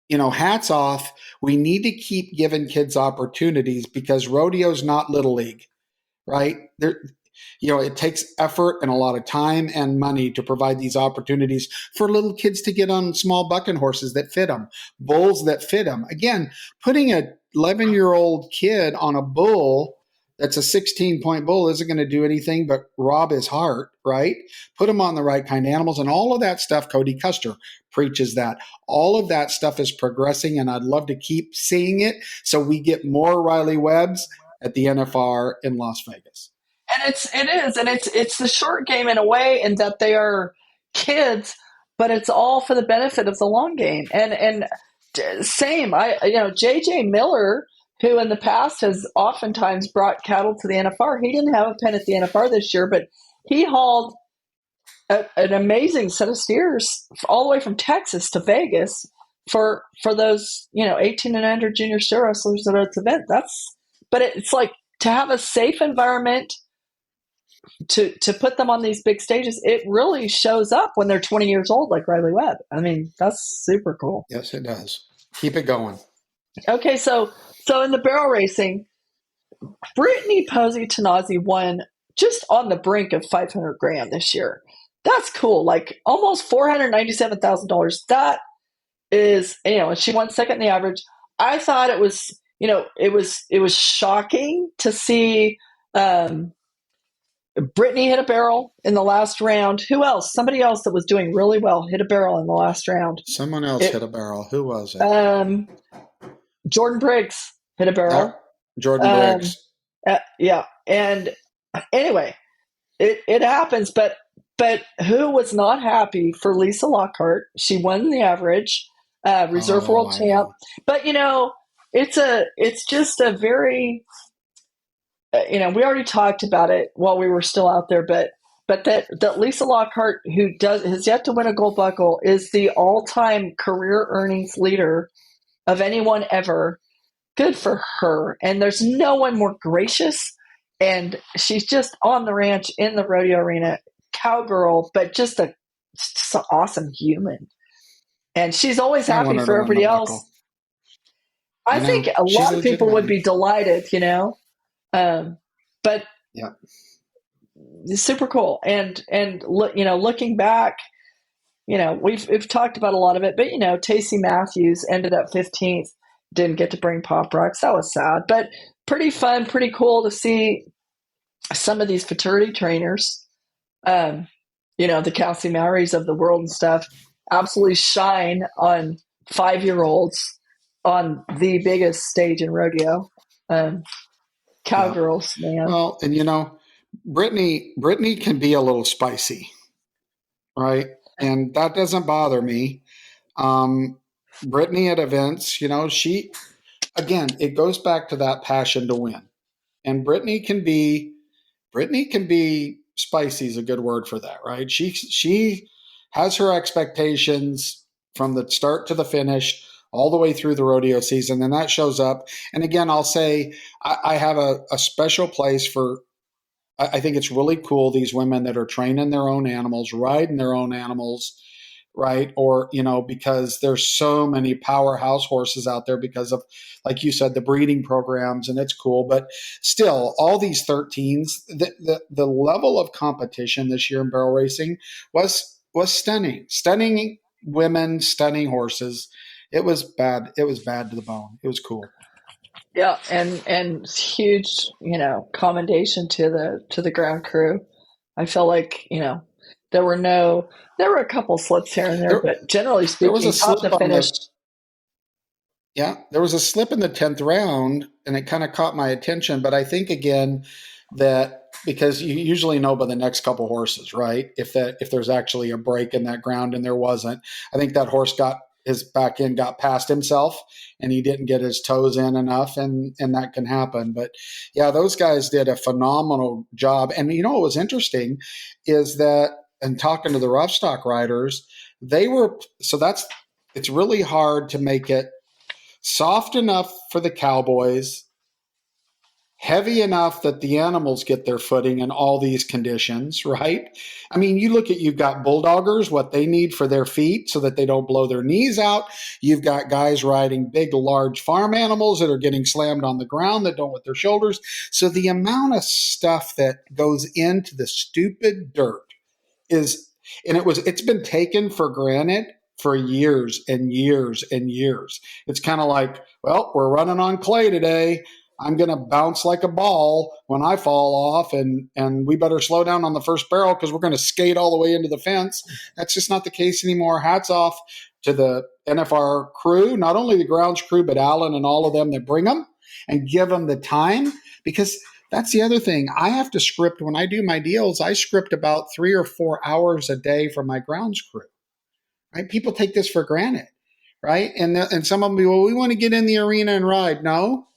hats off. We need to keep giving kids opportunities, because rodeo's not Little League, right? It takes effort and a lot of time and money to provide these opportunities for little kids to get on small bucking horses that fit them, bulls that fit them. Again, putting a 11-year-old kid on a bull that's a 16-point bull isn't going to do anything but rob his heart, right? Put him on the right kind of animals, and all of that stuff. Cody Custer preaches that. All of that stuff is progressing, and I'd love to keep seeing it so we get more Riley Webbs at the NFR in Las Vegas. And it's the short game in a way, in that they are kids, but it's all for the benefit of the long game. And same, JJ Miller, who in the past has oftentimes brought cattle to the NFR, he didn't have a pen at the NFR this year, but he hauled an amazing set of steers all the way from Texas to Vegas for those 18 and under junior steer wrestlers that are at the event. But it's like, to have a safe environment to put them on these big stages, it really shows up when they're 20 years old, like Riley Webb. I mean, that's super cool. Yes, it does. Keep it going. Okay, so in the barrel racing, Brittany Posey Tanazi won just on the brink of $500,000 this year. That's cool. Like almost $497,000. That is, and she won second in the average. I thought it was, it was shocking to see Brittany hit a barrel in the last round. Who else? Somebody else that was doing really well hit a barrel in the last round. Someone else hit a barrel. Who was it? Jordan Briggs hit a barrel. Jordan Briggs. Yeah. And anyway, it happens. But who was not happy for Lisa Lockhart? She won the average, reserve world champ. But it's just a very, we already talked about it while we were still out there, but that Lisa Lockhart, who has yet to win a gold buckle, is the all-time career earnings leader of anyone ever. Good for her. And there's no one more gracious. And she's just on the ranch in the rodeo arena, cowgirl, but just an awesome human. And she's always happy for everybody else. I think a lot of people would be delighted, but yeah, it's super cool. And looking back, we've talked about a lot of it, but Tacey Matthews ended up 15th, didn't get to bring Pop Rocks. That was sad, but pretty fun, pretty cool to see some of these fraternity trainers, the Kelsey Mowrys of the world and stuff, absolutely shine on 5-year-olds on the biggest stage in rodeo. Cowgirls, man. Well, and Brittany can be a little spicy, right? And that doesn't bother me. Brittany at events, it goes back to that passion to win. And Brittany can be spicy is a good word for that, right? She has her expectations from the start to the finish, all the way through the rodeo season, and that shows up. And again, I'll say I have a special place for. I think it's really cool, these women that are training their own animals, riding their own animals, right? Or, because there's so many powerhouse horses out there because of, like you said, the breeding programs, and it's cool. But still, all these 13s, the level of competition this year in barrel racing was stunning. Stunning women, stunning horses. It was bad. It was bad to the bone. It was cool. Yeah, and huge, commendation to the ground crew. I feel like, there were a couple slips here and there, but generally speaking, there was a top slip to finish. There was a slip in the 10th round, and it kind of caught my attention. But I think, again, that because you usually know by the next couple horses, right? If there's actually a break in that ground, and there wasn't, I think that horse got his back end got past himself, and he didn't get his toes in enough, and that can happen. But yeah, those guys did a phenomenal job. And what was interesting is that, and talking to the rough stock riders, it's really hard to make it soft enough for the cowboys, heavy enough that the animals get their footing in all these conditions, right? I mean, you've got bulldoggers, what they need for their feet so that they don't blow their knees out. You've got guys riding big, large farm animals that are getting slammed on the ground that don't with their shoulders. So the amount of stuff that goes into the stupid dirt it's been taken for granted for years and years and years. It's kind of like, well, we're running on clay today. I'm going to bounce like a ball when I fall off, and we better slow down on the first barrel because we're going to skate all the way into the fence. That's just not the case anymore. Hats off to the NFR crew, not only the grounds crew, but Alan and all of them that bring them and give them the time, because that's the other thing. I have to script when I do my deals. I script about 3 or 4 hours a day for my grounds crew. Right? People take this for granted, right? And some of them be, well, we want to get in the arena and ride. No,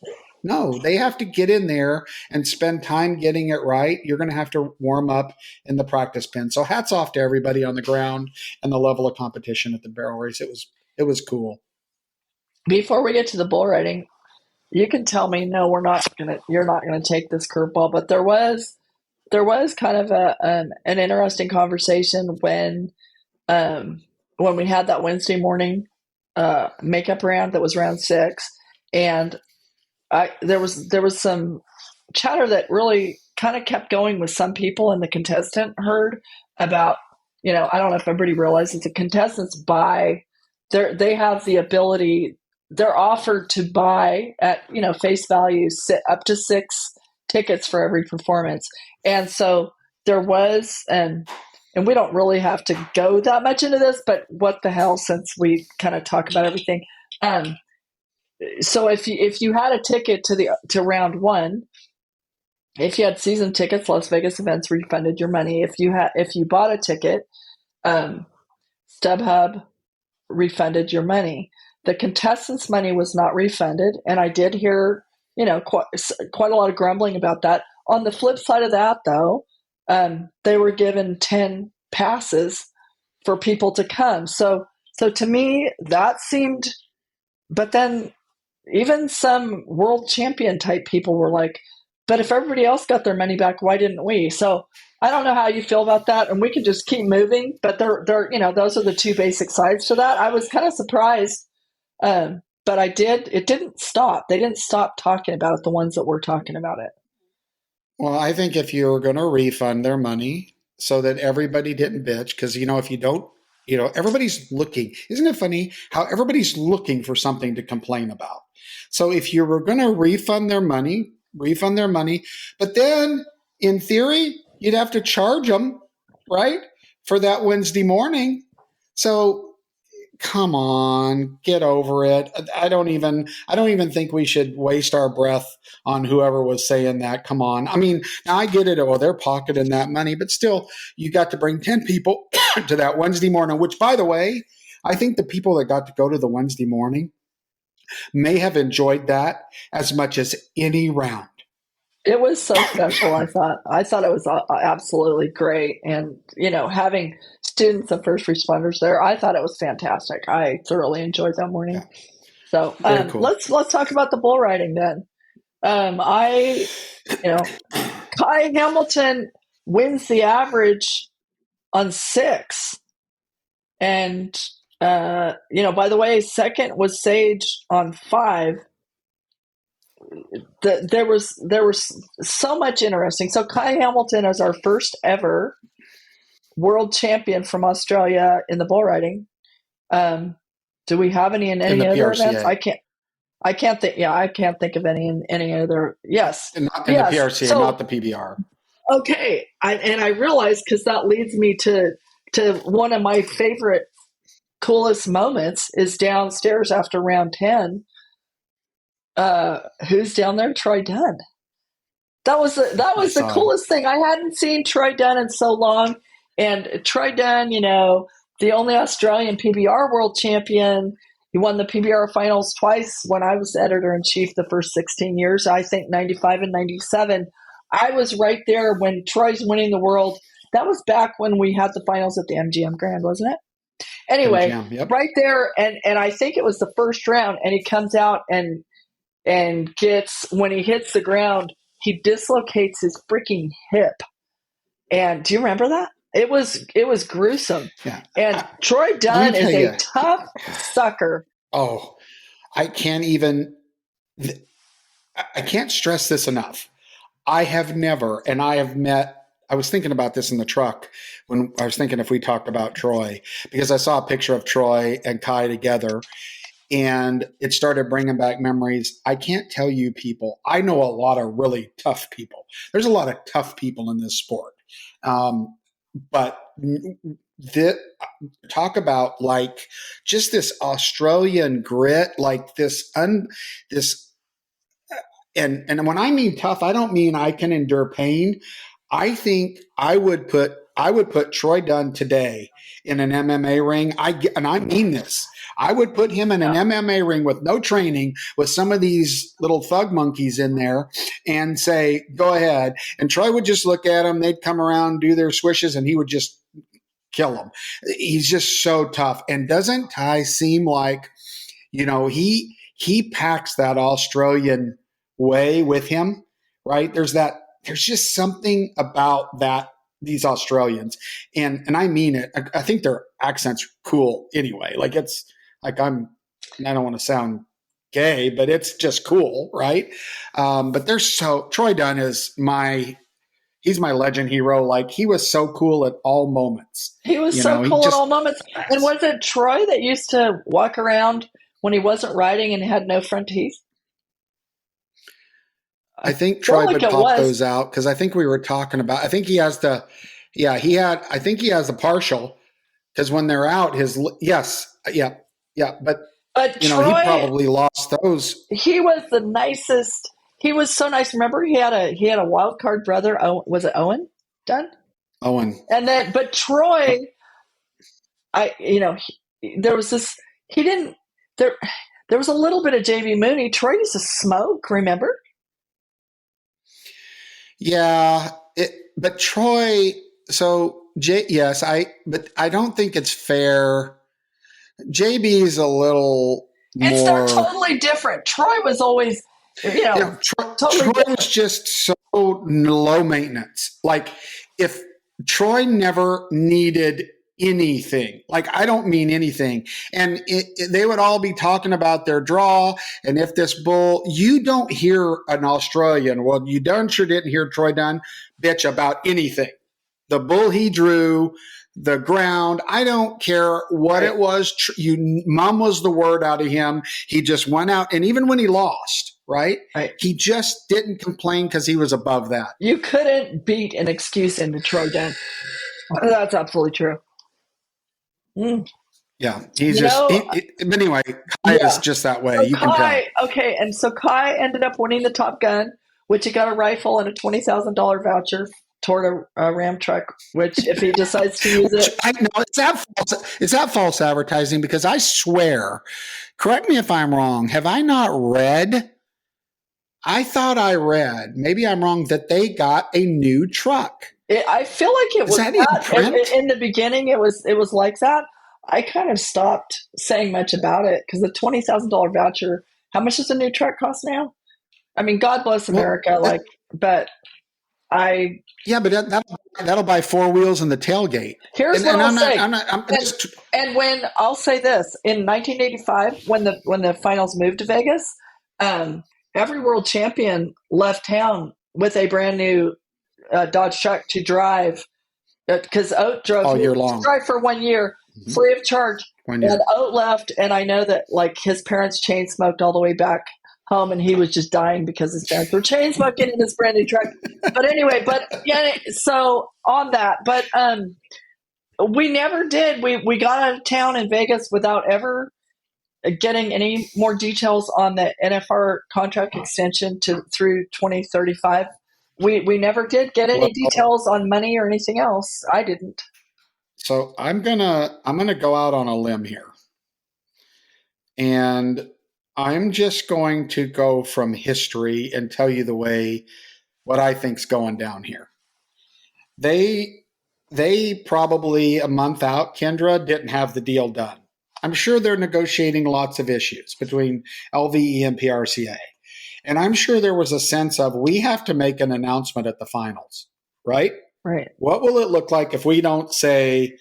they have to get in there and spend time getting it right. You're going to have to warm up in the practice pen. So hats off to everybody on the ground and the level of competition at the barrel race. It was cool. Before we get to the bull riding, you can tell me, no, you're not gonna take this curveball. But there was kind of an interesting conversation when we had that Wednesday morning makeup round that was round 6, and there was some chatter that really kind of kept going with some people in the contestant herd about, I don't know if everybody realizes the contestants they have the ability, they're offered to buy at, face value, up to 6 tickets for every performance. And so there was, and we don't really have to go that much into this, but what the hell, since we kind of talk about everything. So if you had a ticket to round 1, if you had season tickets, Las Vegas events refunded your money. If you bought a ticket, StubHub refunded your money. The contestants' money was not refunded, and I did hear, quite a lot of grumbling about that. On the flip side of that, though, they were given 10 passes for people to come. So to me, that seemed but then even some world champion type people were like, but if everybody else got their money back, why didn't we? So I don't know how you feel about that, and we can just keep moving. But those are the two basic sides to that. I was kind of surprised, but it didn't stop. They didn't stop talking about it. The ones that were talking about it. Well, I think if you're going to refund their money so that everybody didn't bitch, because if you don't, everybody's looking. Isn't it funny how everybody's looking for something to complain about? So if you were going to refund their money, but then in theory, you'd have to charge them, right, for that Wednesday morning. So come on, get over it. I don't even think we should waste our breath on whoever was saying that. Come on. I mean, now I get it. Oh, they're pocketing that money, but still, you got to bring 10 people to that Wednesday morning, which, by the way, I think the people that got to go to the Wednesday morning may have enjoyed that as much as any round. It was so special. I thought it was absolutely great. And, having students and first responders there, I thought it was fantastic. I thoroughly enjoyed that morning. Yeah. So cool. let's talk about the bull riding then. Kai Hamilton wins the average on 6. And, by the way, second was Sage on 5. There was so much interesting. So Kai Hamilton is our first ever world champion from Australia in the bull riding. Do we have any in any other PRCA. events? I can't think. Yeah, I can't think of any in any other. Yes, in the PRCA, so, not the PBR. Okay, I realize, because that leads me to one of my favorite, coolest moments is downstairs after round 10. Who's down there? Troy Dunn. That was the coolest thing. I hadn't seen Troy Dunn in so long, and Troy Dunn, the only Australian PBR world champion. He won the PBR finals twice when I was editor-in-chief the first 16 years, I think 95 and 97. I was right there when Troy's winning the world. That was back when we had the finals at the MGM Grand, wasn't it? Anyway, MGM, yep. Right there, and I think it was the first round, and he comes out and gets, when he hits the ground, he dislocates his freaking hip. And do you remember that? It was gruesome. Yeah. And Troy Dunn is a tough sucker. Oh, I can't stress this enough. I have never, and I have met, I was thinking about this in the truck when I was thinking if we talked about Troy, because I saw a picture of Troy and Kai together, and it started bringing back memories. I can't tell you people. I know a lot of really tough people. There's a lot of tough people in this sport. But talk about like just this Australian grit, like this. And when I mean tough, I don't mean I can endure pain. I think I would put Troy Dunn today in an MMA ring. And I mean this. I would put him in an MMA ring with no training, with some of these little thug monkeys in there, and say, go ahead. And Troy would just look at him. They'd come around, do their swishes, and he would just kill them. He's just so tough. And doesn't Ty seem like, he packs that Australian way with him, right? There's just something about these Australians. And I mean it. I think their accent's cool anyway. Like it's like I don't want to sound gay, but it's just cool, right? But Troy Dunn is he's my legend hero. Like he was so cool at all moments. He was cool at all moments. And was it Troy that used to walk around when he wasn't riding and had no front teeth? I think Troy would pop those out, because I think we were talking about, I think he has the partial, because when they're out, but Troy, he probably lost those. He was the nicest. He was so nice. Remember, he had a wild card brother. Was it Owen Dunn? Owen. And then, but Troy, there was this. He didn't. There was a little bit of JB Mooney. Troy used to smoke. Remember? Yeah, but Troy. So but I don't think it's fair. JB is a little more. They're totally different. Troy was always, totally Troy different. was just so low maintenance. Like, if Troy never needed anything, like, I don't mean anything, and they would all be talking about their draw, and if this bull, you don't hear an Australian, well, you darn sure didn't hear Troy Dunn bitch about anything. The bull he drew, the ground, I don't care what it was. Mom was the word out of him. He just went out, and even when he lost, right? He just didn't complain because he was above that. You couldn't beat an excuse into Troy Dunn. That's absolutely true. Yeah, he's but anyway, Kai is just that way. So you can tell. Okay, and so Kai ended up winning the Top Gun, which he got a rifle and a $20,000 voucher toward a Ram truck, which if he decides to use it. I know, is that false advertising? Because I swear, correct me if I'm wrong, have I not read? I thought I read, maybe I'm wrong, that they got a new truck. I feel like it was that in print? In the beginning. It was like that. I kind of stopped saying much about it because the $20,000 voucher. How much does a new truck cost now? I mean, God bless America. But that'll buy four wheels and the tailgate. Here's what I'll say. And when I'll say this, in 1985, when the finals moved to Vegas, every world champion left town with a brand new Dodge truck to drive, because Oat drove all year long. Drive for 1 year, free of charge. And Oat left, and I know that like his parents chain smoked all the way back home, and he was just dying because his parents were chain smoking in his brand new truck. But anyway, so on that, but we never did. We got out of town in Vegas without ever getting any more details on the NFR contract extension through 2035. We never did get any details on money or anything else. I didn't. So I'm gonna go out on a limb here, and I'm just going to go from history and tell you the way what I think's going down here. They probably a month out, Kendra, didn't have the deal done. I'm sure they're negotiating lots of issues between LVE and PRCA. And I'm sure there was a sense of, we have to make an announcement at the finals, right? Right. What will it look like if we don't say,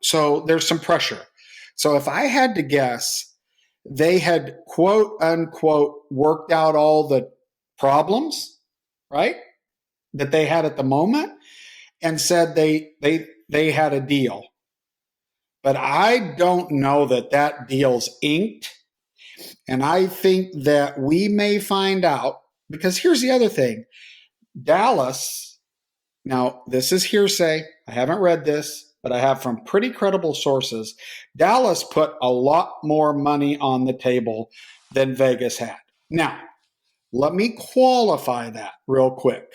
so there's some pressure. So if I had to guess, they had quote unquote worked out all the problems, right, that they had at the moment, and said they had a deal. But I don't know that deal's inked. And I think that we may find out, because here's the other thing. Dallas, now this is hearsay. I haven't read this, but I have from pretty credible sources. Dallas put a lot more money on the table than Vegas had. Now, let me qualify that real quick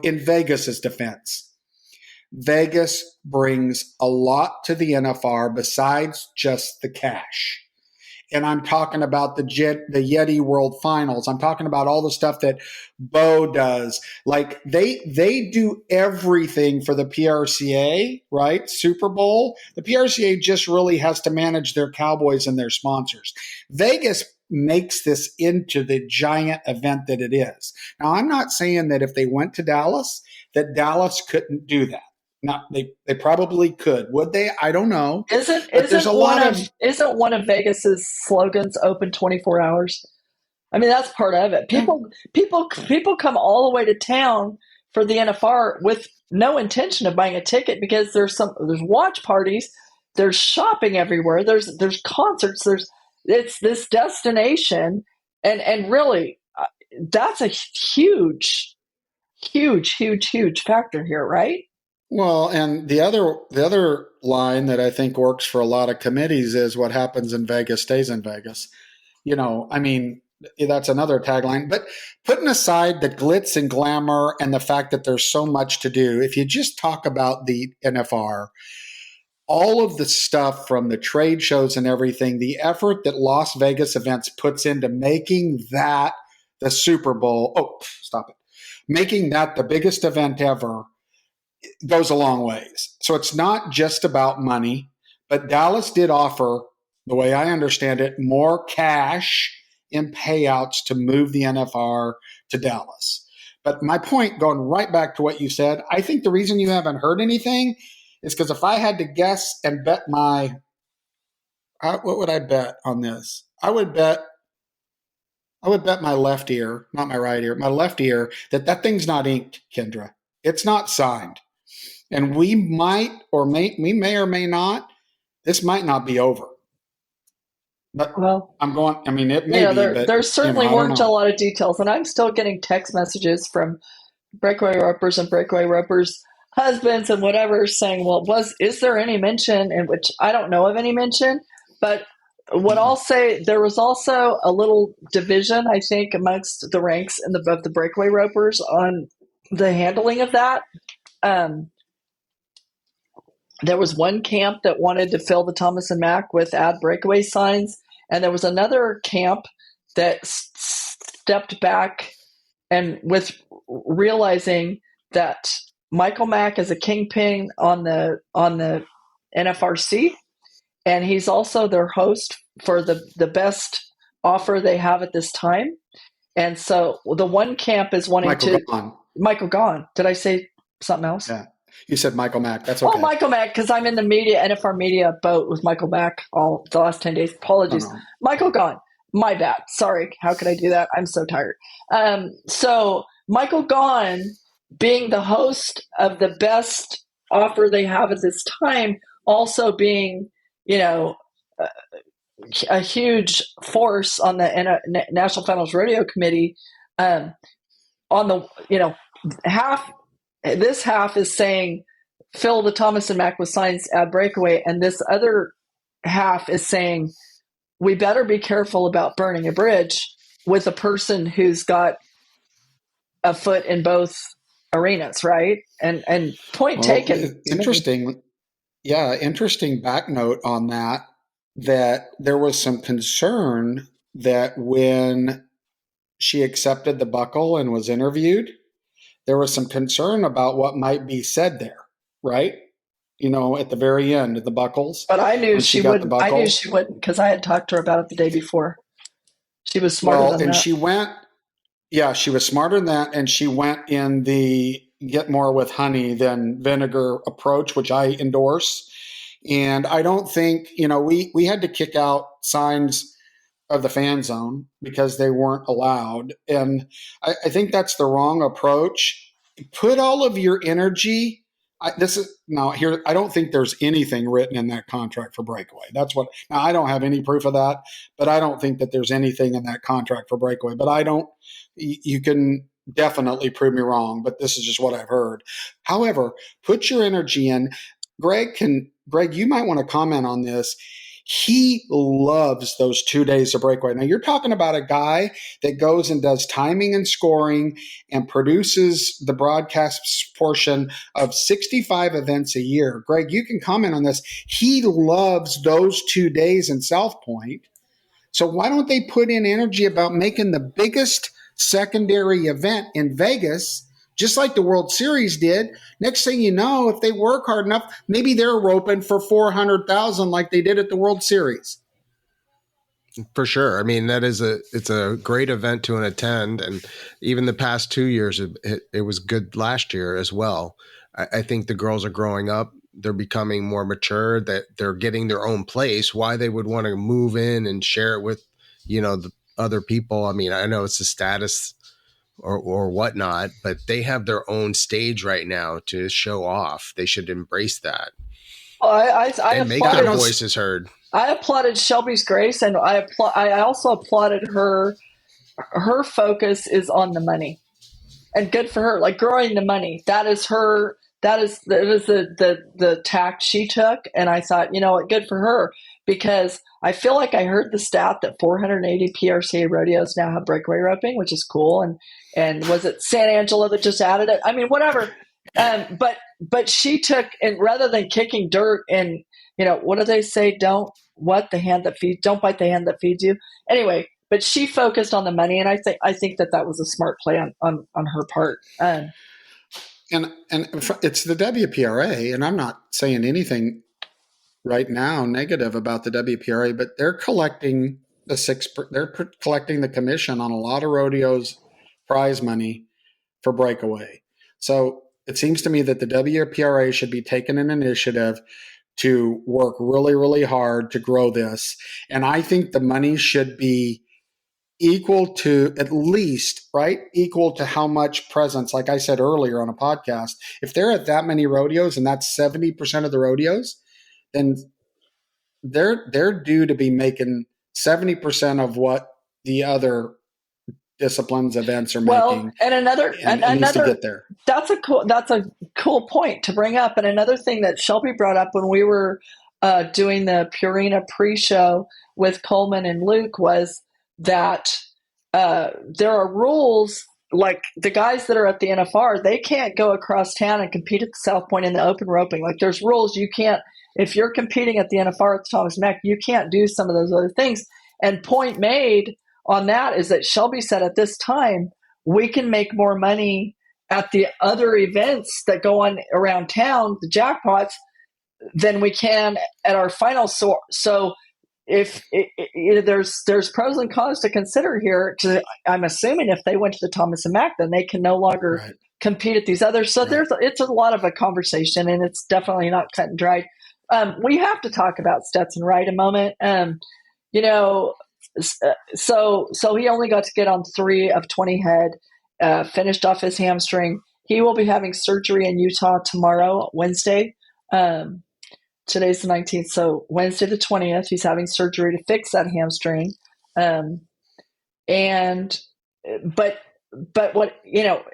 in Vegas's defense. Vegas brings a lot to the NFR besides just the cash. And I'm talking about the Yeti World Finals. I'm talking about all the stuff that Bo does. Like they do everything for the PRCA, right? Super Bowl. The PRCA just really has to manage their Cowboys and their sponsors. Vegas makes this into the giant event that it is. Now, I'm not saying that if they went to Dallas, that Dallas couldn't do that. Not they probably could. Would they? I don't know. Isn't one of Vegas's slogans open 24 hours? I mean, that's part of it. People come all the way to town for the NFR with no intention of buying a ticket, because there's watch parties, there's shopping everywhere, there's concerts, it's this destination, and really that's a huge factor here, right? Well, and the other line that I think works for a lot of committees is, what happens in Vegas stays in Vegas. I mean, that's another tagline. But putting aside the glitz and glamour and the fact that there's so much to do, if you just talk about the NFR, all of the stuff from the trade shows and everything, the effort that Las Vegas Events puts into making that the Super Bowl, making that the biggest event ever, goes a long ways. So it's not just about money, but Dallas did offer the way I understand it, more cash in payouts to move the NFR to Dallas. But my point, going right back to what you said, I think the reason you haven't heard anything is because if I had to guess and bet what would I bet on this? I would bet my left ear, not my right ear, my left ear, that thing's not inked, Kendra. It's not signed. And we may or may not, this might not be over. But Well, it may be, but there certainly I don't weren't a know. lot of details, and I'm still getting text messages from breakaway ropers and breakaway ropers husbands and whatever saying, well, is there any mention, in which I don't know of any mention, but what I'll say, there was also a little division, I think, amongst the ranks of the breakaway ropers on the handling of that. There was one camp that wanted to fill the Thomas and Mack with add breakaway signs, and there was another camp that stepped back and with realizing that Michael Mack is a kingpin on the NFRC, and he's also their host for the best offer they have at this time. And so the one camp is wanting Michael Gahn. Did I say something else? Yeah. You said Michael Mack. That's okay. Oh, Michael Mack, because I'm in the NFR media boat with Michael Mack all the last 10 days. Apologies. Oh, no. Michael Gahn. My bad. Sorry. How could I do that? I'm so tired. So Michael Gahn, being the host of the best offer they have at this time, also being, a huge force on the National Finals Rodeo Committee, on the, this half is saying fill the Thomas and Mack with signs, add breakaway, and this other half is saying we better be careful about burning a bridge with a person who's got a foot in both arenas, right? And point taken. Interesting. Yeah, interesting back note on that there was some concern that when she accepted the buckle and was interviewed, there was some concern about what might be said there, right? At the very end of the buckles. But I knew she wouldn't. I knew she wouldn't because I had talked to her about it the day before. She was smarter than that. She was smarter than that, and she went in the get more with honey than vinegar approach, which I endorse. And I don't think, we had to kick out signs of the fan zone because they weren't allowed. And I think that's the wrong approach. Put all of your energy. I don't think there's anything written in that contract for breakaway. Now I don't have any proof of that, but I don't think that there's anything in that contract for breakaway. But you can definitely prove me wrong, but this is just what I've heard. However, put your energy in. Greg, you might want to comment on this. He loves those 2 days of breakaway. Now, you're talking about a guy that goes and does timing and scoring and produces the broadcast portion of 65 events a year. Greg, you can comment on this. He loves those 2 days in South Point. So why don't they put in energy about making the biggest secondary event in Vegas, just like the World Series did? Next thing you know, if they work hard enough, maybe they're roping for 400,000 like they did at the World Series. For sure. I mean, it's a great event to attend. And even the past 2 years, it was good last year as well. I think the girls are growing up. They're becoming more mature, that they're getting their own place. Why they would want to move in and share it with, the other people. I mean, I know it's a status or whatnot, but they have their own stage right now to show off. They should embrace that. Well, and make their voices heard. I applauded Shelby's grace, and I also applauded her. Her focus is on the money, and good for her. Like growing the money, that was the tact she took, and I thought, what, good for her, because I feel like I heard the stat that 480 PRCA rodeos now have breakaway roping, which is cool, and was it San Angelo that just added it? I mean, whatever. But she took, and rather than kicking dirt and, what do they say? Don't bite the hand that feeds you. Anyway, but she focused on the money, and I think that was a smart play on her part. And it's the WPRA, and I'm not saying anything right now negative about the WPRA, but they're collecting collecting the commission on a lot of rodeos prize money for breakaway. So it seems to me that the WPRA should be taking an initiative to work really, really hard to grow this. And I think the money should be equal to, at least, right, equal to how much presence, like I said earlier on a podcast, if they're at that many rodeos and that's 70% of the rodeos, then they're due to be making 70% of what the other disciplines events are making. And and needs to get there. That's a cool point to bring up. And another thing that Shelby brought up when we were doing the Purina pre-show with Coleman and Luke was that there are rules, like the guys that are at the NFR, they can't go across town and compete at the South Point in the open roping. Like there's rules. You can't, if you're competing at the NFR at the Thomas Mack, you can't do some of those other things. And point made on that is that Shelby said at this time, we can make more money at the other events that go on around town, the jackpots, than we can at our final. So if there's pros and cons to consider here, I'm assuming if they went to the Thomas and Mack, then they can no longer compete at these others. So it's a lot of a conversation, and it's definitely not cut and dried. We have to talk about Stetson Wright a moment. So he only got to get on 3 of 20 head, finished off his hamstring. He will be having surgery in Utah tomorrow, Wednesday. Today's the 19th, so Wednesday the 20th, he's having surgery to fix that hamstring. But what,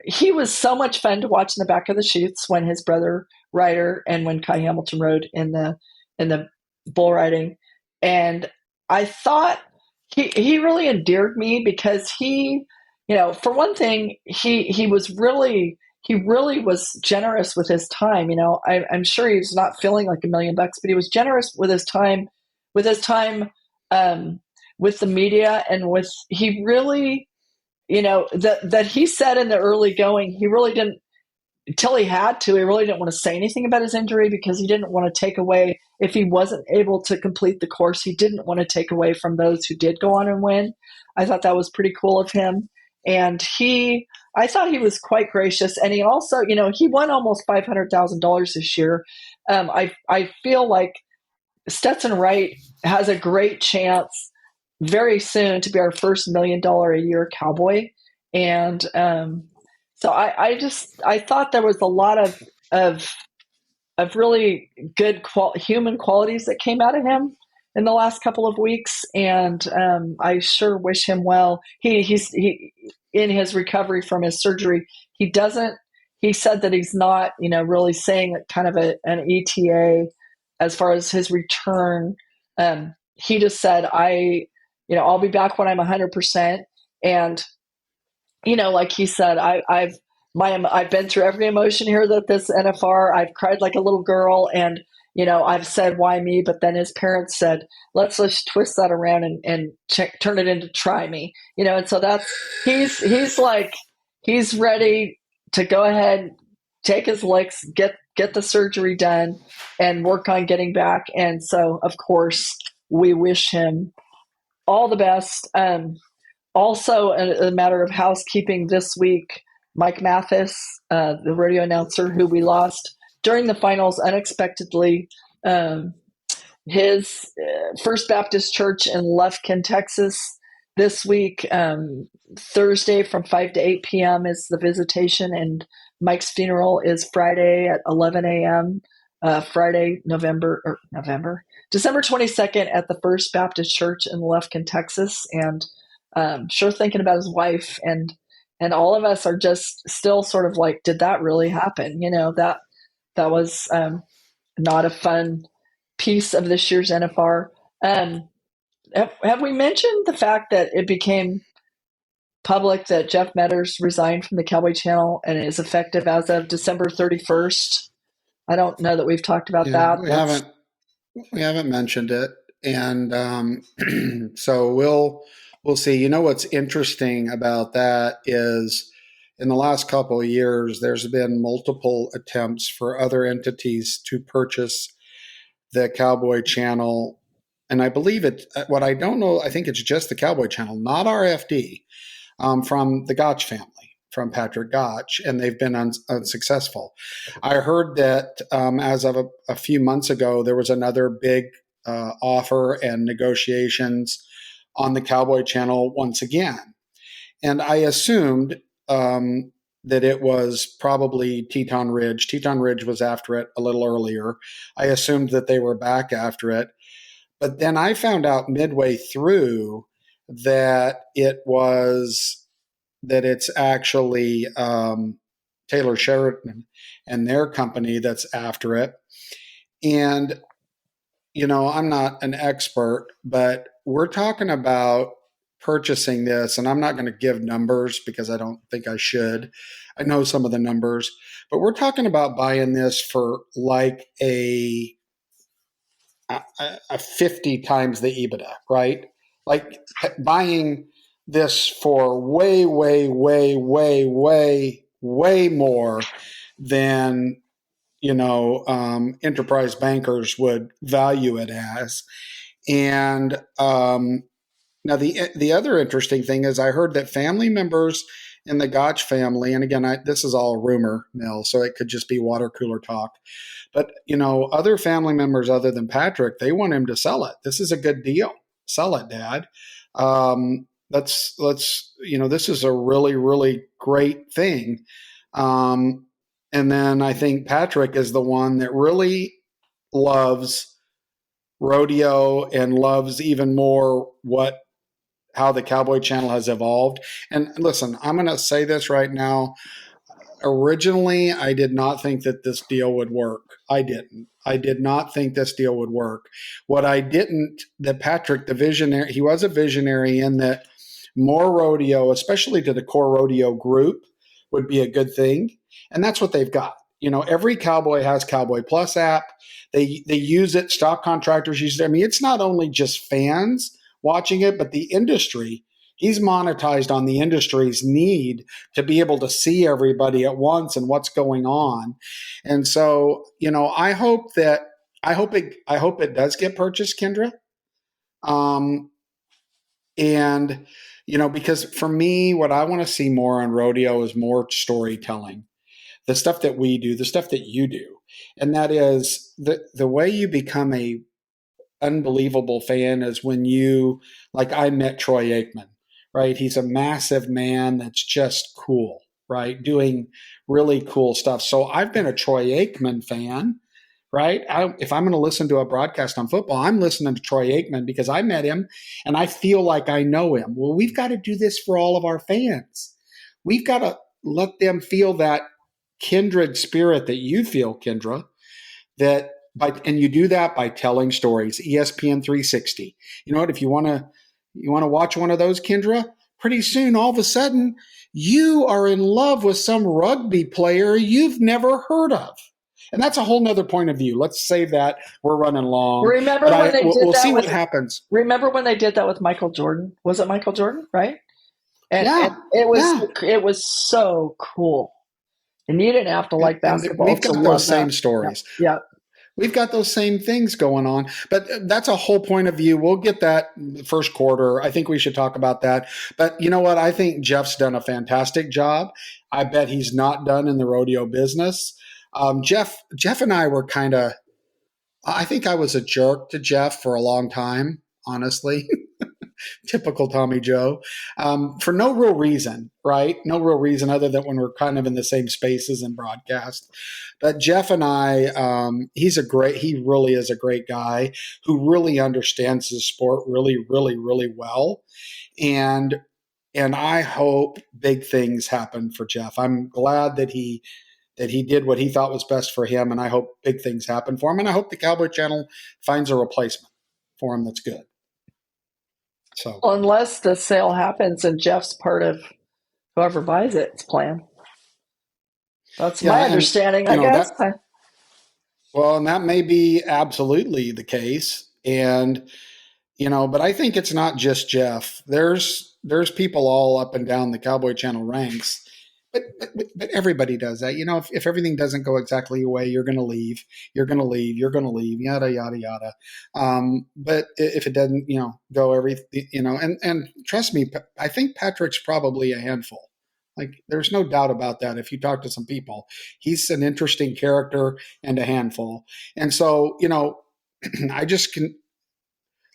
he was so much fun to watch in the back of the chutes when his brother Ryder and when Kai Hamilton rode in the bull riding. And I thought he really endeared me because he, for one thing, he really was generous with his time. I'm sure he's not feeling like $1 million, but he was generous with his time, with the media, and he really, that he said in the early going, he really didn't, until he had to, he really didn't want to say anything about his injury because he didn't want to take away, if he wasn't able to complete the course, he didn't want to take away from those who did go on and win. I thought that was pretty cool of him. And I thought he was quite gracious. And he also, he won almost $500,000 this year. I feel like Stetson Wright has a great chance very soon to be our first $1 million a year cowboy. And so I thought there was a lot of really good human qualities that came out of him in the last couple of weeks, and I sure wish him well. He's in his recovery from his surgery. He said that he's not, really saying kind of an ETA as far as his return. He just said, I'll be back when I'm 100%. And, like he said, I've been through every emotion here that this NFR. I've cried like a little girl, and I've said, why me? But then his parents said, let's twist that around and turn it into try me. And so he's like, he's ready to go ahead, take his licks, get the surgery done, and work on getting back. And so, of course, we wish him all the best. Also, a matter of housekeeping this week, Mike Mathis, the rodeo announcer who we lost during the finals unexpectedly, his First Baptist Church in Lufkin, Texas, this week, Thursday from 5 to 8 p.m. is the visitation, and Mike's funeral is Friday at 11 a.m., Friday, December 22nd at the First Baptist Church in Lufkin, Texas. And sure thinking about his wife, and all of us are just still sort of like, did that really happen? That was not a fun piece of this year's NFR. Have we mentioned the fact that it became public that Jeff Metters resigned from the Cowboy Channel and is effective as of December 31st? I don't know that we've talked about that. We haven't mentioned it, and so we'll see. What's interesting about that is, in the last couple of years, there's been multiple attempts for other entities to purchase the Cowboy Channel, and I believe it. What I don't know, I think it's just the Cowboy Channel, not RFD, from the Gotch family, from Patrick Gotch, and they've been unsuccessful. I heard that as of a few months ago, there was another big offer and negotiations on the Cowboy Channel once again. And I assumed that it was probably Teton Ridge. Teton Ridge was after it a little earlier. I assumed that they were back after it. But then I found out midway through that it's actually Taylor Sheridan and their company that's after it. And, I'm not an expert, but we're talking about purchasing this, and I'm not going to give numbers because I don't think I should. I know some of the numbers, but we're talking about buying this for like a 50 times the EBITDA, right? Like buying this for way, way, way, way, way, way more than enterprise bankers would value it as. And now the other interesting thing is I heard that family members in the Gotch family, and again, this is all rumor mill, so it could just be water cooler talk. But other family members other than Patrick, they want him to sell it. This is a good deal. Sell it, Dad. Let's this is a really, really great thing. And then I think Patrick is the one that really loves rodeo and loves even more how the Cowboy Channel has evolved. And listen, I'm going to say this right now. Originally, I did not think that this deal would work. I didn't. I did not think this deal would work. That Patrick, the visionary, he was a visionary in that more rodeo, especially to the core rodeo group, would be a good thing. And that's what they've got. Every cowboy has Cowboy Plus app. They use it. Stock contractors use it. I mean, it's not only just fans watching it, but the industry. He's monetized on the industry's need to be able to see everybody at once and what's going on. And so, I hope it does get purchased, Kendra. And because for me, what I want to see more on rodeo is more storytelling, the stuff that we do, the stuff that you do. And that is the way you become a unbelievable fan is when I met Troy Aikman, right? He's a massive man that's just cool, right? Doing really cool stuff. So I've been a Troy Aikman fan, right? If I'm going to listen to a broadcast on football, I'm listening to Troy Aikman because I met him and I feel like I know him. Well, we've got to do this for all of our fans. We've got to let them feel that kindred spirit that you feel, Kendra, and you do that by telling stories. ESPN 360. You know what? If you want to watch one of those, Kendra, pretty soon, all of a sudden, you are in love with some rugby player you've never heard of. And that's a whole nother point of view. Let's save that. We're running long. Remember when they did we'll that? See what happens. Remember when they did that with Michael Jordan? Was it Michael Jordan? Right? And it was so cool. And you didn't have to like basketball. We've got those same stories. Yeah. We've got those same things going on, but that's a whole point of view. We'll get that first quarter. I think we should talk about that. But you know what? I think Jeff's done a fantastic job. I bet he's not done in the rodeo business. Jeff and I were I think I was a jerk to Jeff for a long time, honestly. Typical Tommy Joe, for no real reason, right? No real reason other than when we're kind of in the same spaces and broadcast. But Jeff and I, he really is a great guy who really understands his sport really, really, really well. And I hope big things happen for Jeff. I'm glad that he did what he thought was best for him, and I hope big things happen for him. And I hope the Cowboy Channel finds a replacement for him that's good. So, unless the sale happens and Jeff's part of whoever buys it's plan. That's my understanding, I guess. And that may be absolutely the case. And, but I think it's not just Jeff. There's people all up and down the Cowboy Channel ranks. but everybody does that. If everything doesn't go exactly your way, you're going to leave. You're going to leave. You're going to leave. Yada yada yada. But if it doesn't, go and trust me, I think Patrick's probably a handful. Like, there's no doubt about that. If you talk to some people, he's an interesting character and a handful. And so, I just can.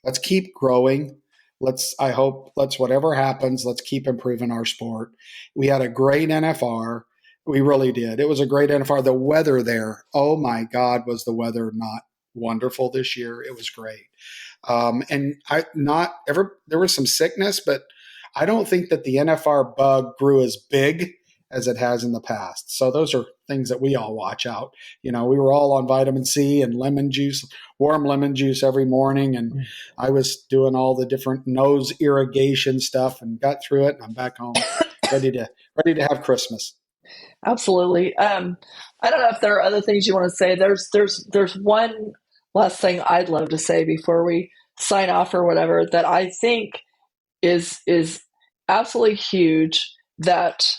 Let's keep growing. Let's whatever happens, let's keep improving our sport. We had a great NFR. We really did. It was a great NFR. The weather there, oh my God, was the weather not wonderful this year? It was great. And there was some sickness, but I don't think that the NFR bug grew as big as it has in the past. So those are things that we all watch out. We were all on vitamin C and lemon juice, warm lemon juice every morning. And I was doing all the different nose irrigation stuff and got through it. And I'm back home ready to have Christmas. Absolutely. I don't know if there are other things you want to say. There's one last thing I'd love to say before we sign off or whatever, that I think is absolutely huge. That,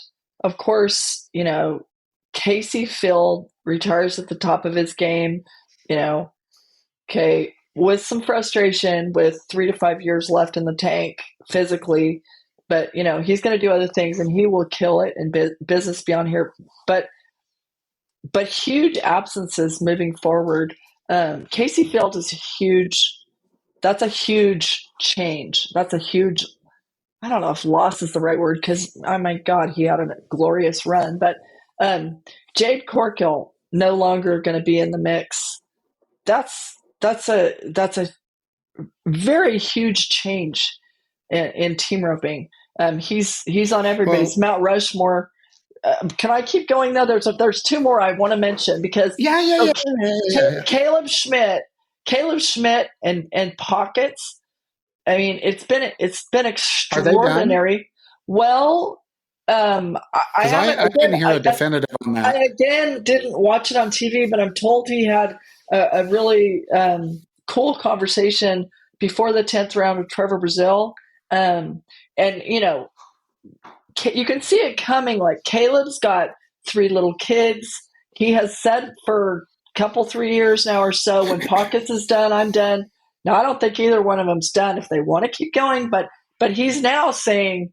of course, Casey Field retires at the top of his game, okay, with some frustration, with 3 to 5 years left in the tank physically, but he's going to do other things and he will kill it in business beyond here. But huge absences moving forward. Casey Field is huge. That's a huge change. That's a huge, I don't know if loss is the right word, because, oh my God, he had a glorious run. But Jade Corkill no longer going to be in the mix. That's a very huge change in team roping. He's on everybody's Mount Rushmore. Can I keep going though? There's two more I want to mention, because Caleb Schmidt and Pockets. I mean, it's been extraordinary. Well, I didn't hear a definitive on that. I again didn't watch it on TV, but I'm told he had a really cool conversation before the 10th round with Trevor Brazil, and you can see it coming. Like, Caleb's got 3 little kids. He has said for a couple 3 years now or so, when Pockets is done, I'm done. Now, I don't think either one of them's done if they want to keep going, but he's now saying,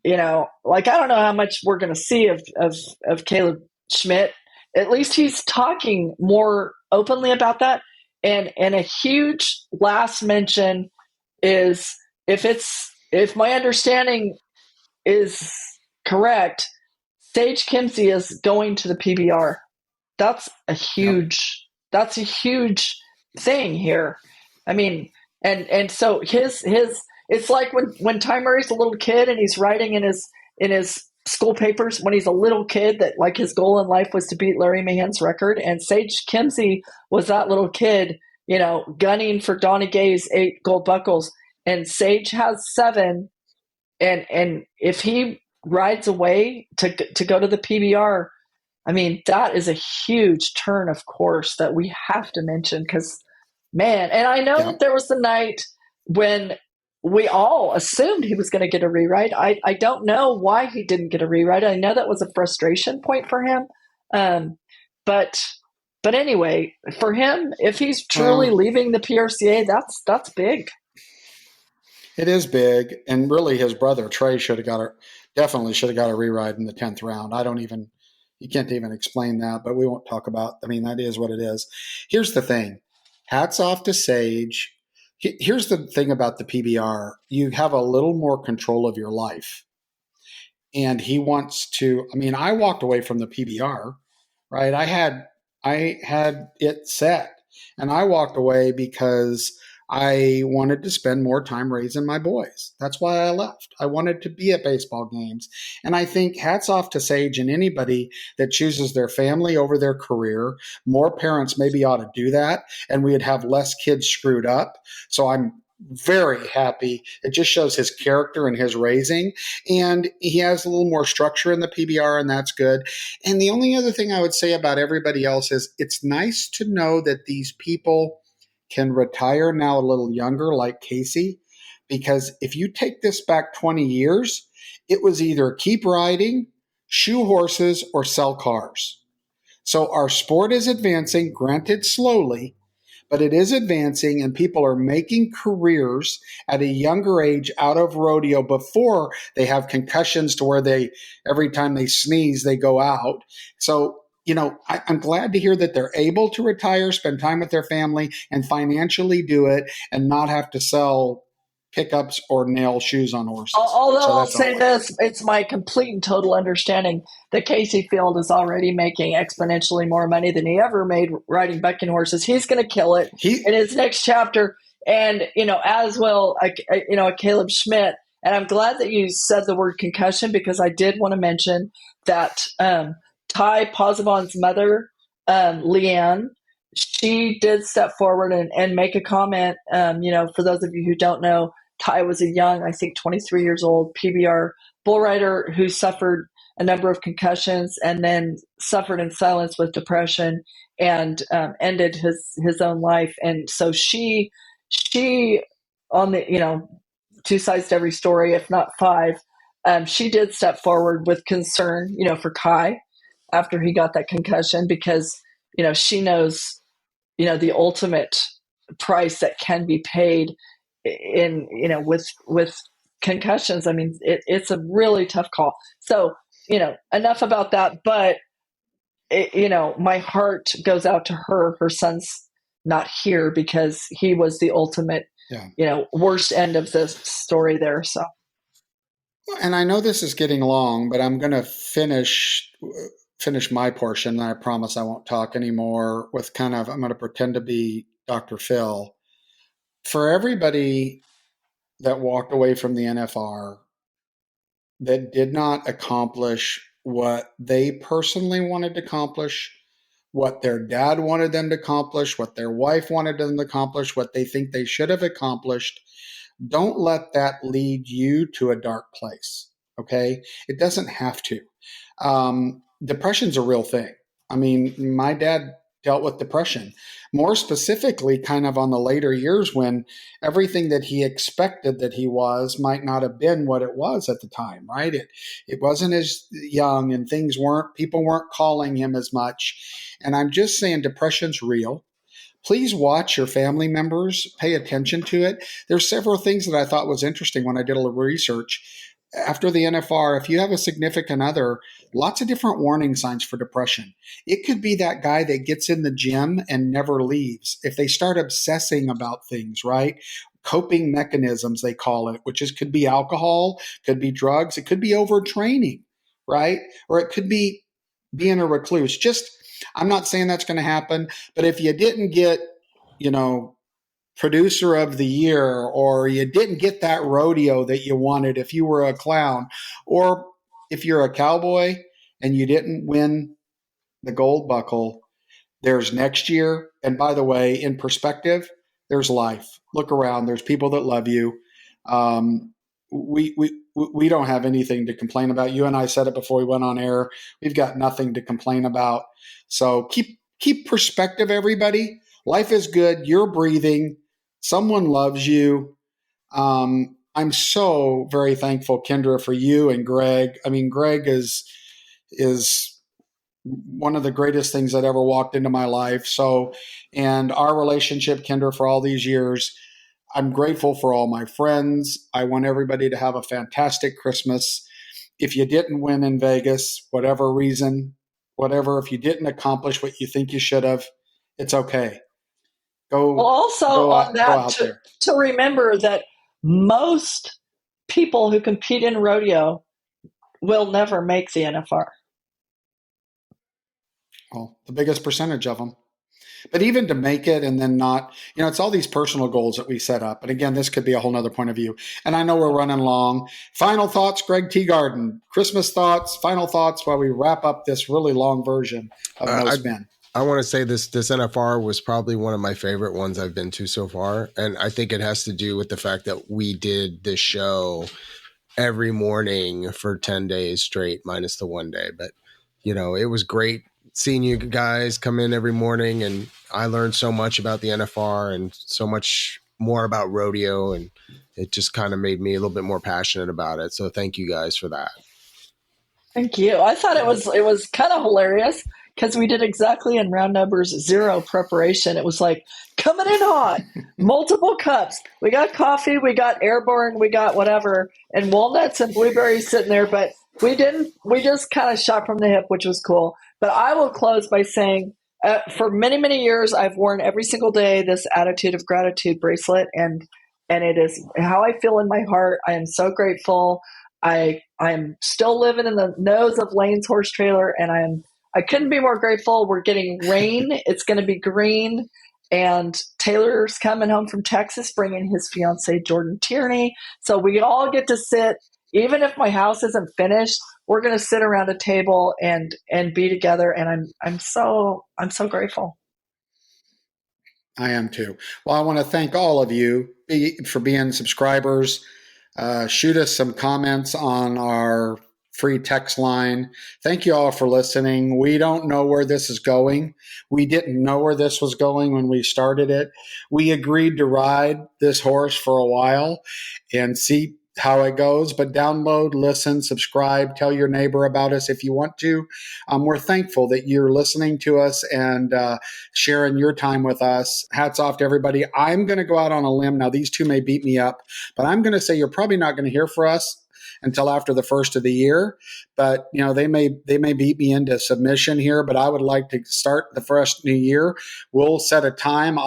like, I don't know how much we're going to see of Caleb Schmidt. At least he's talking more openly about that. And a huge last mention is, if my understanding is correct, Sage Kimsey is going to the PBR. That's a huge thing here. I mean, and so his it's like when Ty Murray's a little kid and he's writing in his school papers when he's a little kid that, like, his goal in life was to beat Larry Mahan's record, and Sage Kimsey was that little kid, gunning for Donnie Gay's 8 gold buckles, and Sage has 7, and if he rides away to go to the PBR, I mean, that is a huge turn, of course, that we have to mention, because, man, and I know that there was the night when we all assumed he was going to get a rewrite. I don't know why he didn't get a rewrite. I know that was a frustration point for him. But anyway, for him, if he's truly leaving the PRCA, that's big. It is big, and really, his brother Trey definitely should have got a rewrite in the 10th round. You can't even explain that, but we won't talk about. I mean, that is what it is. Here's the thing: hats off to Sage. Here's the thing about the PBR: you have a little more control of your life, and he wants to. I mean, I walked away from the PBR, right? I had it set, and I walked away because I wanted to spend more time raising my boys. That's why I left. I wanted to be at baseball games. And I think hats off to Sage and anybody that chooses their family over their career. More parents maybe ought to do that, and we'd have less kids screwed up. So I'm very happy. It just shows his character and his raising. And he has a little more structure in the PBR, and that's good. And the only other thing I would say about everybody else is it's nice to know that these people can retire now a little younger, like Casey, because if you take this back 20 years, it was either keep riding shoe horses, or sell cars. So our sport is advancing, granted slowly, but it is advancing, and people are making careers at a younger age out of rodeo before they have concussions to where every time they sneeze, they go out. So, I'm glad to hear that they're able to retire, spend time with their family, and financially do it and not have to sell pickups or nail shoes on horses. Although So I'll say this, it's my complete and total understanding that Casey Field is already making exponentially more money than he ever made riding bucking horses. He's going to kill it in his next chapter. And, as well, Caleb Schmidt. And I'm glad that you said the word concussion, because I did want to mention that Ty Posavon's mother, Leanne, she did step forward and make a comment. For those of you who don't know, Ty was a young, I think 23 years old, PBR bull rider who suffered a number of concussions and then suffered in silence with depression and ended his own life. And so she on the, two sides to every story, if not five, she did step forward with concern, for Kai after he got that concussion, because, she knows, the ultimate price that can be paid in, with concussions. I mean, it's a really tough call. So, enough about that. But, my heart goes out to her. Her son's not here because he was the ultimate, worst end of the story there. So. And I know this is getting long, but I'm going to finish my portion. And I promise I won't talk anymore with I'm going to pretend to be Dr. Phil. For everybody that walked away from the NFR that did not accomplish what they personally wanted to accomplish, what their dad wanted them to accomplish, what their wife wanted them to accomplish, what they think they should have accomplished, don't let that lead you to a dark place. Okay? It doesn't have to. Depression's a real thing. I mean, my dad dealt with depression, more specifically kind of on the later years when everything that he expected that he was might not have been what it was at the time, right? It wasn't as young, and people weren't calling him as much. And I'm just saying depression's real. Please watch your family members, pay attention to it. There's several things that I thought was interesting when I did a little research. After the NFR, if you have a significant other, lots of different warning signs for depression. It could be that guy that gets in the gym and never leaves. If they start obsessing about things, right? Coping mechanisms, they call it, could be alcohol, could be drugs, it could be overtraining, right? Or it could be being a recluse. I'm not saying that's going to happen, but if you didn't get, producer of the year, or you didn't get that rodeo that you wanted if you were a clown, or if you're a cowboy and you didn't win the gold buckle, there's next year. And by the way, in perspective, there's life. Look around. There's people that love you. We don't have anything to complain about. You and I said it before we went on air. We've got nothing to complain about. So keep perspective, everybody. Life is good. You're breathing. Someone loves you. I'm so very thankful, Kendra, for you and Greg. I mean, Greg is one of the greatest things that ever walked into my life. So, and our relationship, Kendra, for all these years, I'm grateful for all my friends. I want everybody to have a fantastic Christmas. If you didn't win in Vegas, whatever reason, if you didn't accomplish what you think you should have, it's okay. To remember that most people who compete in rodeo will never make the NFR. Well, the biggest percentage of them. But even to make it and then not, it's all these personal goals that we set up. And again, this could be a whole nother point of view. And I know we're running long. Final thoughts, Greg Teagarden. Christmas thoughts, final thoughts while we wrap up this really long version of No Spin. I want to say this NFR was probably one of my favorite ones I've been to so far. And I think it has to do with the fact that we did this show every morning for 10 days straight, minus the one day. But, it was great seeing you guys come in every morning, and I learned so much about the NFR and so much more about rodeo, and it just kind of made me a little bit more passionate about it. So thank you guys for that. Thank you. I thought it was kind of hilarious because we did exactly in round numbers 0 preparation. It was like coming in hot, multiple cups. We got coffee, we got airborne, we got whatever, and walnuts and blueberries sitting there. But we didn't. We just kind of shot from the hip, which was cool. But I will close by saying, for many many years, I've worn every single day this attitude of gratitude bracelet, and it is how I feel in my heart. I am so grateful. I'm still living in the nose of Lane's horse trailer, and I couldn't be more grateful. We're getting rain. It's going to be green, and Taylor's coming home from Texas, bringing his fiance Jordan Tierney. So we all get to sit. Even if my house isn't finished, we're going to sit around a table and be together. And I'm so grateful. I am too. Well, I want to thank all of you for being subscribers. Shoot us some comments on our free text line. Thank you all for listening. We don't know where this is going. We didn't know where this was going when we started it. We agreed to ride this horse for a while and see how it goes, but download, listen, subscribe, tell your neighbor about us if you want to. We're thankful that you're listening to us and sharing your time with us. Hats off to everybody. I'm going to go out on a limb. Now, these two may beat me up, but I'm going to say you're probably not going to hear from us until after the first of the year. But they may beat me into submission here, but I would like to start the fresh new year. We'll set a time.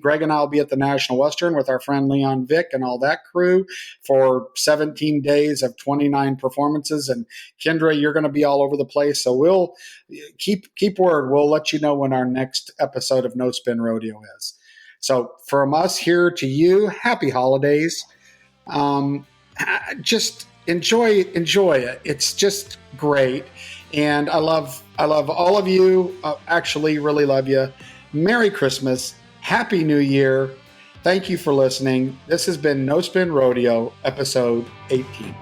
Greg and I'll be at the National Western with our friend Leon Vick and all that crew for 17 days of 29 performances. And Kendra, you're going to be all over the place. So we'll keep word. We'll let you know when our next episode of No Spin Rodeo is. So from us here to you, happy holidays. Just enjoy it. It's just great. And I love all of you. Actually, really love you. Merry Christmas. Happy New Year. Thank you for listening. This has been No Spin Rodeo, episode 18.